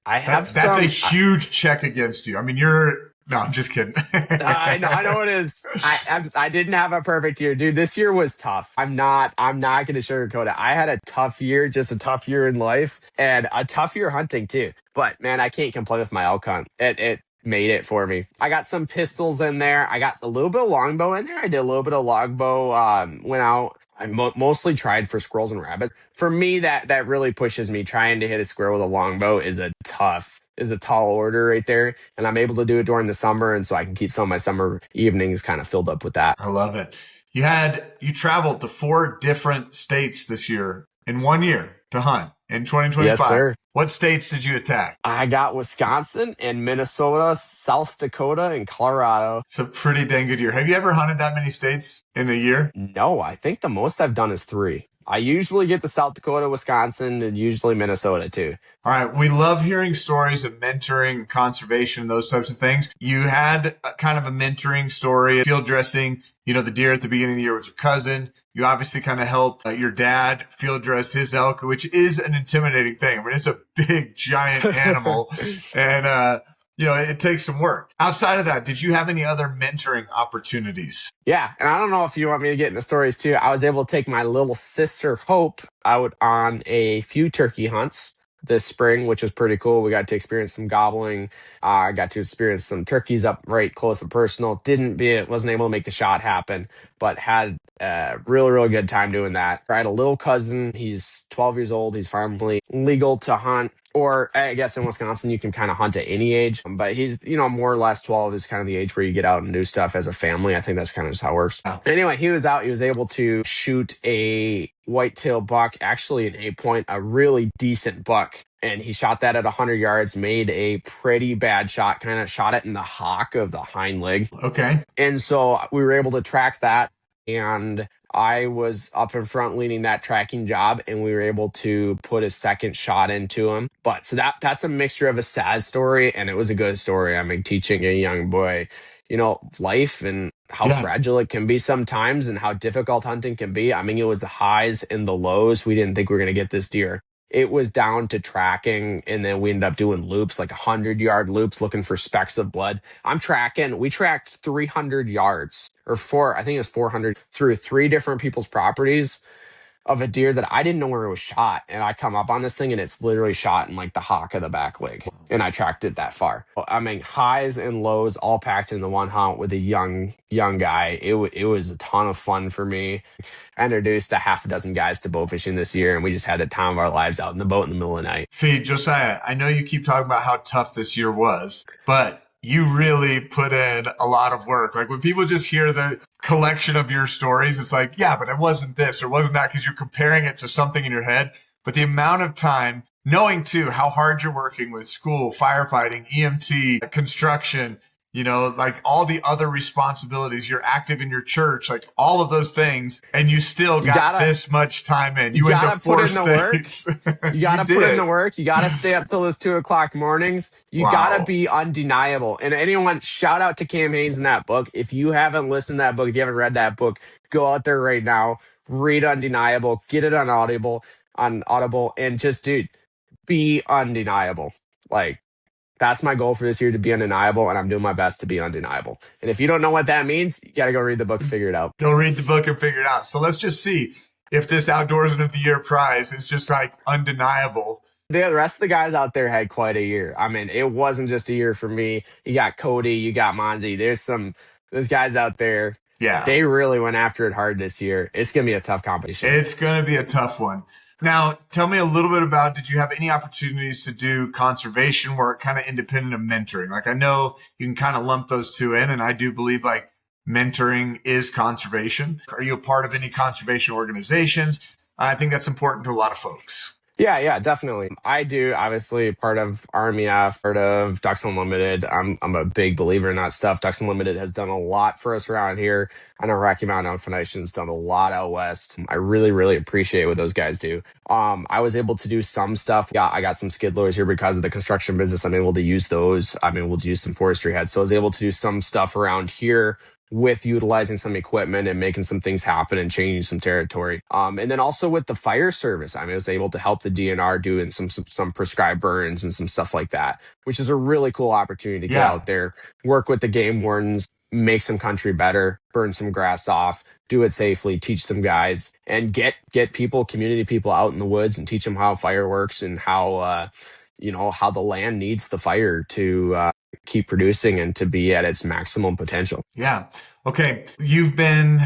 Speaker 2: I have
Speaker 1: that's a huge check against you. I mean, no, I'm just kidding.
Speaker 2: I know it is. I didn't have a perfect year, dude. This year was tough. I'm not going to sugarcoat it. I had a tough year, just a tough year in life, and a tough year hunting too. But man, I can't complain with my elk hunt. It made it for me. I got some pistols in there. I got a little bit of longbow in there. I did a little bit of longbow. Went out. I mostly tried for squirrels and rabbits. For me, that really pushes me. Trying to hit a squirrel with a longbow is a tall order right there. And I'm able to do it during the summer. And so I can keep some of my summer evenings kind of filled up with that.
Speaker 1: I love it. You traveled to 4 different states this year in 1 year to hunt in 2025.
Speaker 2: Yes, sir.
Speaker 1: What states did you attack?
Speaker 2: I got Wisconsin and Minnesota, South Dakota, and Colorado.
Speaker 1: It's a pretty dang good year. Have you ever hunted that many states in a year?
Speaker 2: No, I think the most I've done is 3. I usually get to South Dakota, Wisconsin, and usually Minnesota too.
Speaker 1: All right. We love hearing stories of mentoring, conservation, those types of things. You had kind of a mentoring story, field dressing, the deer at the beginning of the year was your cousin. You obviously kind of helped your dad field dress his elk, which is an intimidating thing. I mean, it's a big, giant animal and, it takes some work. Outside of that, did you have any other mentoring opportunities?
Speaker 2: Yeah. And I don't know if you want me to get into stories too. I was able to take my little sister Hope out on a few turkey hunts this spring, which was pretty cool. We got to experience some gobbling. I got to experience some turkeys up right close and personal. Wasn't able to make the shot happen, but had a really, really good time doing that. I had a little cousin. He's 12 years old. He's finally legal to hunt. Or I guess in Wisconsin, you can kind of hunt at any age, but he's, more or less 12 is kind of the age where you get out and do stuff as a family. I think that's kind of just how it works. Oh. Anyway, he was out. He was able to shoot a whitetail buck, actually an 8-point, a really decent buck. And he shot that at 100 yards, made a pretty bad shot, kind of shot it in the hock of the hind leg.
Speaker 1: Okay.
Speaker 2: And so we were able to track that. And I was up in front leading that tracking job, and we were able to put a second shot into him. But so that's a mixture of a sad story, and it was a good story. I mean, teaching a young boy, life and how fragile it can be sometimes and how difficult hunting can be. I mean, it was the highs and the lows. We didn't think we were going to get this deer. It was down to tracking, and then we ended up doing loops, like 100-yard loops, looking for specks of blood. We tracked 300 yards, or 400, through 3 different people's properties of a deer that I didn't know where it was shot. And I come up on this thing, and it's literally shot in like the hock of the back leg. And I tracked it that far. I mean, highs and lows all packed into one hunt with a young guy. It was a ton of fun for me. I introduced a half a dozen guys to bow fishing this year, and we just had the time of our lives out in the boat in the middle of the night.
Speaker 1: See, Josiah, I know you keep talking about how tough this year was, but you really put in a lot of work. Like when people just hear the collection of your stories, it's like, yeah, but it wasn't this or wasn't that, because you're comparing it to something in your head. But the amount of time, knowing too how hard you're working with school, firefighting, EMT, construction, like all the other responsibilities, you're active in your church, like all of those things, and you still got this much time in. You went to 4 states.
Speaker 2: You got to put in the work. You got to stay up till those 2:00 mornings. You got to be undeniable. And anyone, shout out to Cam Hanes in that book. If you haven't listened to that book, if you haven't read that book, go out there right now, read Undeniable, get it on Audible, and just, dude, be undeniable. Like, that's my goal for this year, to be undeniable, and I'm doing my best to be undeniable. And if you don't know what that means, you got to go read the book and figure it out.
Speaker 1: Go read the book and figure it out. So let's just see if this Outdoorsman of the Year prize is just like undeniable.
Speaker 2: The rest of the guys out there had quite a year. I mean, it wasn't just a year for me. You got Cody, you got Monzi. Those guys out there.
Speaker 1: Yeah.
Speaker 2: They really went after it hard this year. It's going to be a tough competition.
Speaker 1: It's going to be a tough one. Now, tell me a little bit about, did you have any opportunities to do conservation work, kind of independent of mentoring? Like, I know you can kind of lump those two in, and I do believe like mentoring is conservation. Are you a part of any conservation organizations? I think that's important to a lot of folks.
Speaker 2: Yeah, definitely. I do. Obviously, part of RMEF, part of Ducks Unlimited. I'm a big believer in that stuff. Ducks Unlimited has done a lot for us around here. I know Rocky Mountain Foundation's done a lot out west. I really appreciate what those guys do. I was able to do some stuff. Yeah, I got some skid loaders here because of the construction business. I'm able to use those. I'm able to use some forestry heads. So I was able to do some stuff around here with utilizing some equipment and making some things happen and changing some territory. And then also with the fire service, I was able to help the DNR doing some prescribed burns and some stuff like that, which is a really cool opportunity to get
Speaker 1: Yeah.
Speaker 2: out there, work with the game wardens, make some country better, burn some grass off, do it safely, teach some guys, and get people, community people out in the woods and teach them how fire works and how how the land needs the fire to keep producing and to be at its maximum potential.
Speaker 1: Yeah. Okay. You've been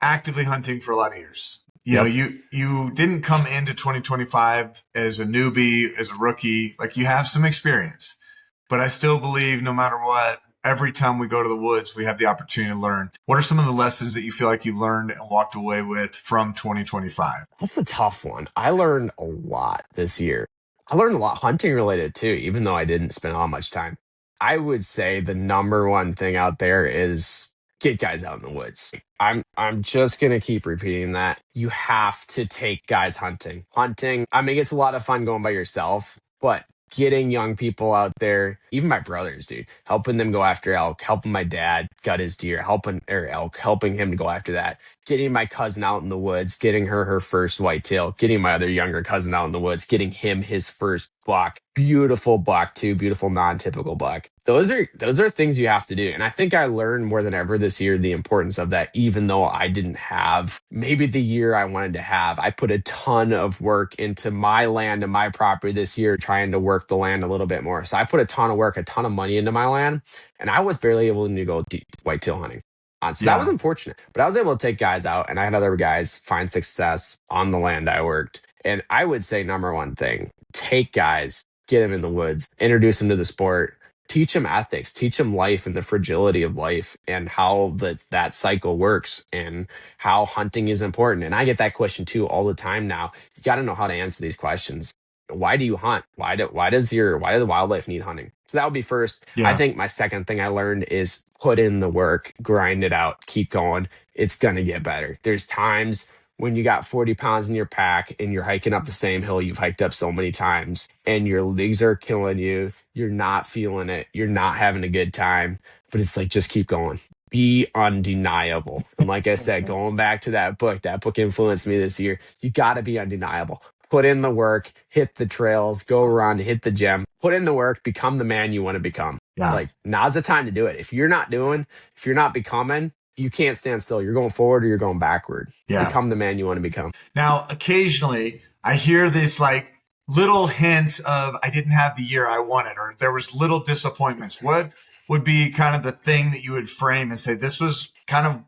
Speaker 1: actively hunting for a lot of years. You know, you didn't come into 2025 as a newbie, as a rookie. Like, you have some experience, but I still believe no matter what, every time we go to the woods, we have the opportunity to learn. What are some of the lessons that you feel like you learned and walked away with from 2025?
Speaker 2: That's a tough one. I learned a lot this year. I learned a lot hunting related too, even though I didn't spend all much time. I would say the number one thing out there is get guys out in the woods. I'm just gonna keep repeating that. You have to take guys hunting. Hunting, it's a lot of fun going by yourself, but getting young people out there, even my brothers, dude, helping them go after elk, helping my dad gut his deer, helping him to go after that, getting my cousin out in the woods, getting her first whitetail, getting my other younger cousin out in the woods, getting him his first buck, beautiful buck too, beautiful non-typical buck. Those are things you have to do. And I think I learned more than ever this year the importance of that, even though I didn't have maybe the year I wanted to have. I put a ton of work into my land and my property this year, trying to work the land a little bit more. So I put a ton of work, a ton of money into my land, and I was barely able to go whitetail hunting. So that was unfortunate, but I was able to take guys out, and I had other guys find success on the land I worked. And I would say number one thing, take guys, get them in the woods, introduce them to the sport, teach them ethics, teach them life and the fragility of life and how that cycle works and how hunting is important. And I get that question too all the time now. You got to know how to answer these questions. Why do you hunt? Why do the wildlife need hunting? So that would be first.
Speaker 1: Yeah.
Speaker 2: I think my second thing I learned is put in the work, grind it out, keep going. It's going to get better. There's times when you got 40 pounds in your pack and you're hiking up the same hill you've hiked up so many times and your legs are killing you. You're not feeling it. You're not having a good time, but it's like, just keep going. Be undeniable. And like I said, going back to that book influenced me this year. You got to be undeniable. Put in the work, hit the trails, go around, hit the gym, put in the work, become the man you want to become.
Speaker 1: Yeah.
Speaker 2: Like, now's the time to do it. If you're not becoming, you can't stand still. You're going forward or you're going backward.
Speaker 1: Yeah.
Speaker 2: Become the man you want to become.
Speaker 1: Now, occasionally I hear this like little hints of, I didn't have the year I wanted, or there was little disappointments. What would be kind of the thing that you would frame and say, this was kind of,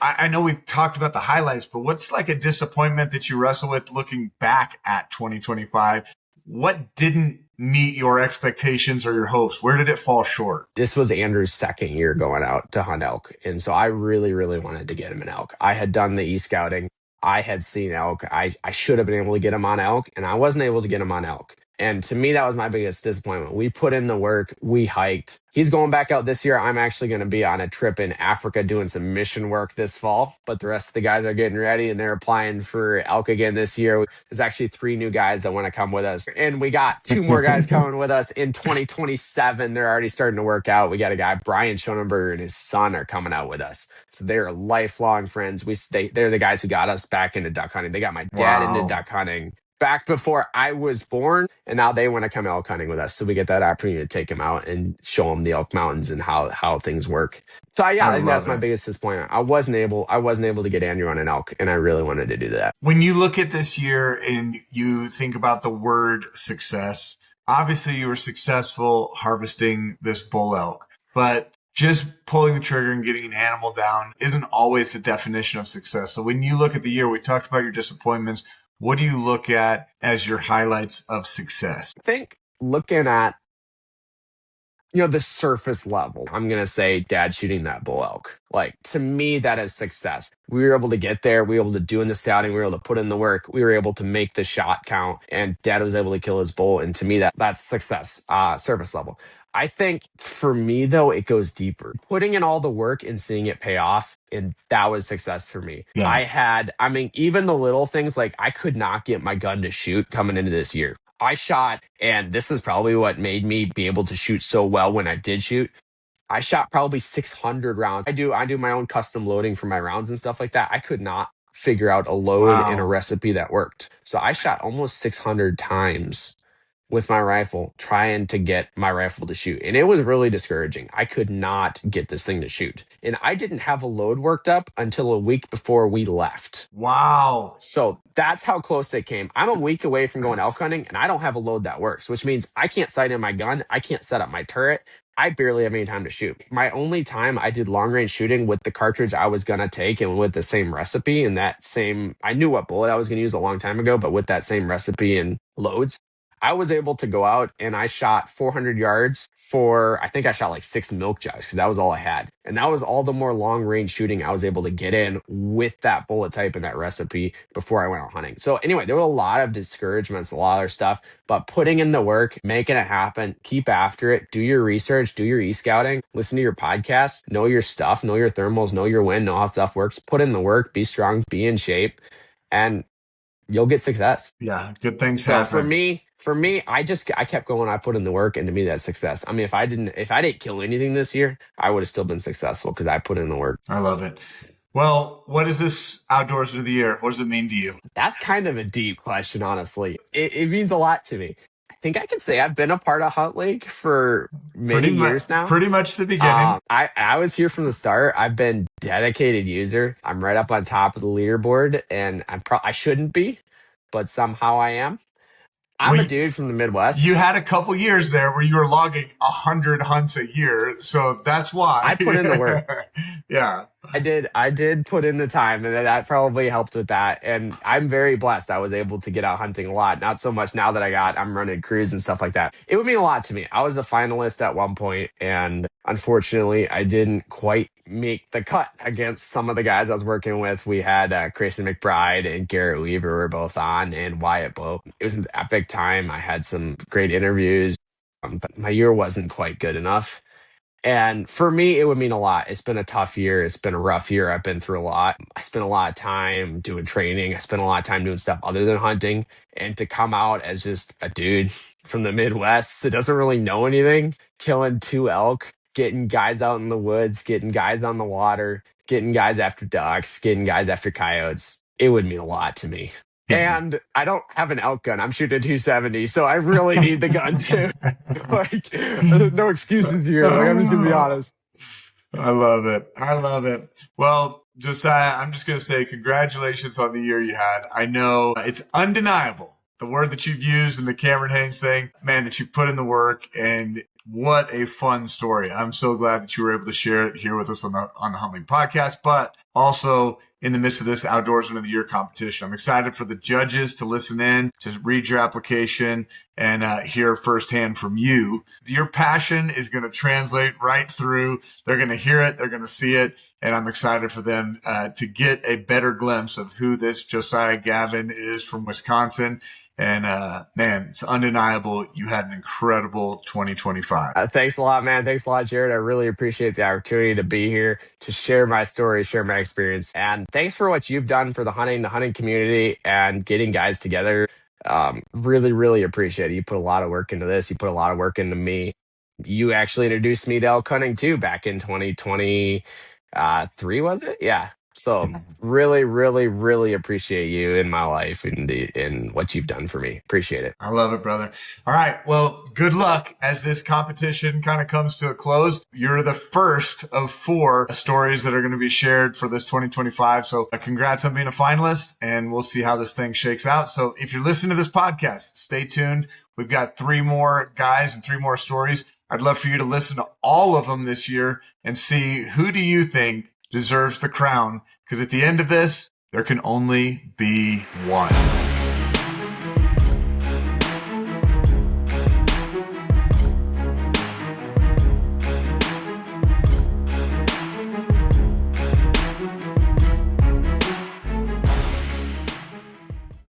Speaker 1: I know we've talked about the highlights, but what's like a disappointment that you wrestle with looking back at 2025? What didn't meet your expectations or your hopes? Where did it fall short?
Speaker 2: This was Andrew's second year going out to hunt elk. And so I really wanted to get him an elk. I had done the e-scouting. I had seen elk. I should have been able to get him on elk, and I wasn't able to get him on elk. And to me, that was my biggest disappointment. We put in the work. We hiked. He's going back out this year. I'm actually going to be on a trip in Africa doing some mission work this fall. But the rest of the guys are getting ready, and they're applying for elk again this year. There's actually 3 new guys that want to come with us. And we got 2 more guys coming with us in 2027. They're already starting to work out. We got a guy, Brian Schonenberger, and his son are coming out with us. So they're lifelong friends. They're the guys who got us back into duck hunting. They got my dad into duck hunting back before I was born, and now they want to come elk hunting with us. So we get that opportunity to take them out and show them the elk mountains and how things work. So I think that's my biggest disappointment. I wasn't able to get Andrew on an elk, and I really wanted to do that.
Speaker 1: When you look at this year and you think about the word success, obviously you were successful harvesting this bull elk, but just pulling the trigger and getting an animal down isn't always the definition of success. So when you look at the year, we talked about your disappointments. What do you look at as your highlights of success?
Speaker 2: I think looking at the surface level. I'm going to say dad shooting that bull elk. Like, to me, that is success. We were able to get there. We were able to do in the scouting. We were able to put in the work. We were able to make the shot count, and dad was able to kill his bull. And to me, that's success, surface level. I think for me, though, it goes deeper. Putting in all the work and seeing it pay off, and that was success for me.
Speaker 1: Yeah.
Speaker 2: Even the little things, like I could not get my gun to shoot coming into this year. I shot, and this is probably what made me be able to shoot so well when I did shoot. I shot probably 600 rounds. I do my own custom loading for my rounds and stuff like that. I could not figure out a load and a
Speaker 1: Wow.
Speaker 2: recipe that worked. So I shot almost 600 times with my rifle trying to get my rifle to shoot. And it was really discouraging. I could not get this thing to shoot. And I didn't have a load worked up until a week before we left.
Speaker 1: Wow.
Speaker 2: So that's how close it came. I'm a week away from going elk hunting, and I don't have a load that works, which means I can't sight in my gun. I can't set up my turret. I barely have any time to shoot. My only time I did long range shooting with the cartridge I was going to take and with the same recipe and I knew what bullet I was going to use a long time ago, but with that same recipe and loads, I was able to go out and I shot 400 yards I think I shot like 6 milk jugs because that was all I had. And that was all the more long range shooting I was able to get in with that bullet type and that recipe before I went out hunting. So anyway, there were a lot of discouragements, a lot of other stuff, but putting in the work, making it happen, keep after it, do your research, do your e-scouting, listen to your podcast, know your stuff, know your thermals, know your wind, know how stuff works, put in the work, be strong, be in shape, and you'll get success.
Speaker 1: Yeah. Good things
Speaker 2: So
Speaker 1: happen.
Speaker 2: for me, I kept going. I put in the work, and to me, that's success. I mean, if I didn't kill anything this year, I would have still been successful because I put in the work.
Speaker 1: I love it. Well, what is this Outdoorsman of the Year? What does it mean to you?
Speaker 2: That's kind of a deep question, honestly. It means a lot to me. I think I can say I've been a part of HuntLeague for many years now.
Speaker 1: Pretty much the beginning.
Speaker 2: I was here from the start. I've been dedicated user. I'm right up on top of the leaderboard, and I shouldn't be, but somehow I am. I'm
Speaker 1: Well,
Speaker 2: a dude from the Midwest.
Speaker 1: you had a couple years there where you were logging 100 hunts a year, so that's why.
Speaker 2: I put in the work.
Speaker 1: Yeah.
Speaker 2: I did put in the time, and that probably helped with that. And I'm very blessed. I was able to get out hunting a lot. Not so much now that I'm running crews and stuff like that. It would mean a lot to me. I was a finalist at one point, and unfortunately, I didn't quite make the cut against some of the guys I was working with. We had Grayson McBride and Garrett Weaver were both on, and Wyatt Blow. It was an epic time. I had some great interviews, but my year wasn't quite good enough. And for me, it would mean a lot. It's been a tough year. It's been a rough year. I've been through a lot. I spent a lot of time doing training. I spent a lot of time doing stuff other than hunting. And to come out as just a dude from the Midwest that doesn't really know anything, killing 2 elk, getting guys out in the woods, getting guys on the water, getting guys after ducks, getting guys after coyotes, it would mean a lot to me. And I don't have an elk gun. I'm shooting a 270, so I really need the gun too. Like, no excuses here. Like, I'm just gonna be honest.
Speaker 1: I love it. I love it. Well, Josiah, I'm just going to say congratulations on the year you had. I know it's undeniable, the word that you've used in the Cameron Haynes thing, man, that you put in the work, and what a fun story. I'm so glad that you were able to share it here with us on the HuntLeague podcast, but also in the midst of this Outdoorsman of the Year competition. I'm excited for the judges to listen in, to read your application, and hear firsthand from you. Your passion is going to translate right through. They're going to hear it. They're going to see it. And I'm excited for them to get a better glimpse of who this Josiah Gawin is from Wisconsin. And man, it's undeniable. You had an incredible 2025.
Speaker 2: Thanks a lot, man. Thanks a lot, Jared. I really appreciate the opportunity to be here, to share my story, share my experience. And thanks for what you've done for the hunting community and getting guys together. Really, really appreciate it. You put a lot of work into this. You put a lot of work into me. You actually introduced me to elk hunting too back in 2023, was it? Yeah. So really, really, really appreciate you in my life and what you've done for me. Appreciate it.
Speaker 1: I love it, brother. All right. Well, good luck as this competition kind of comes to a close. You're the first of 4 stories that are going to be shared for this 2025. So congrats on being a finalist, and we'll see how this thing shakes out. So if you're listening to this podcast, stay tuned. We've got 3 more guys and 3 more stories. I'd love for you to listen to all of them this year and see who do you think deserves the crown, because at the end of this, there can only be one.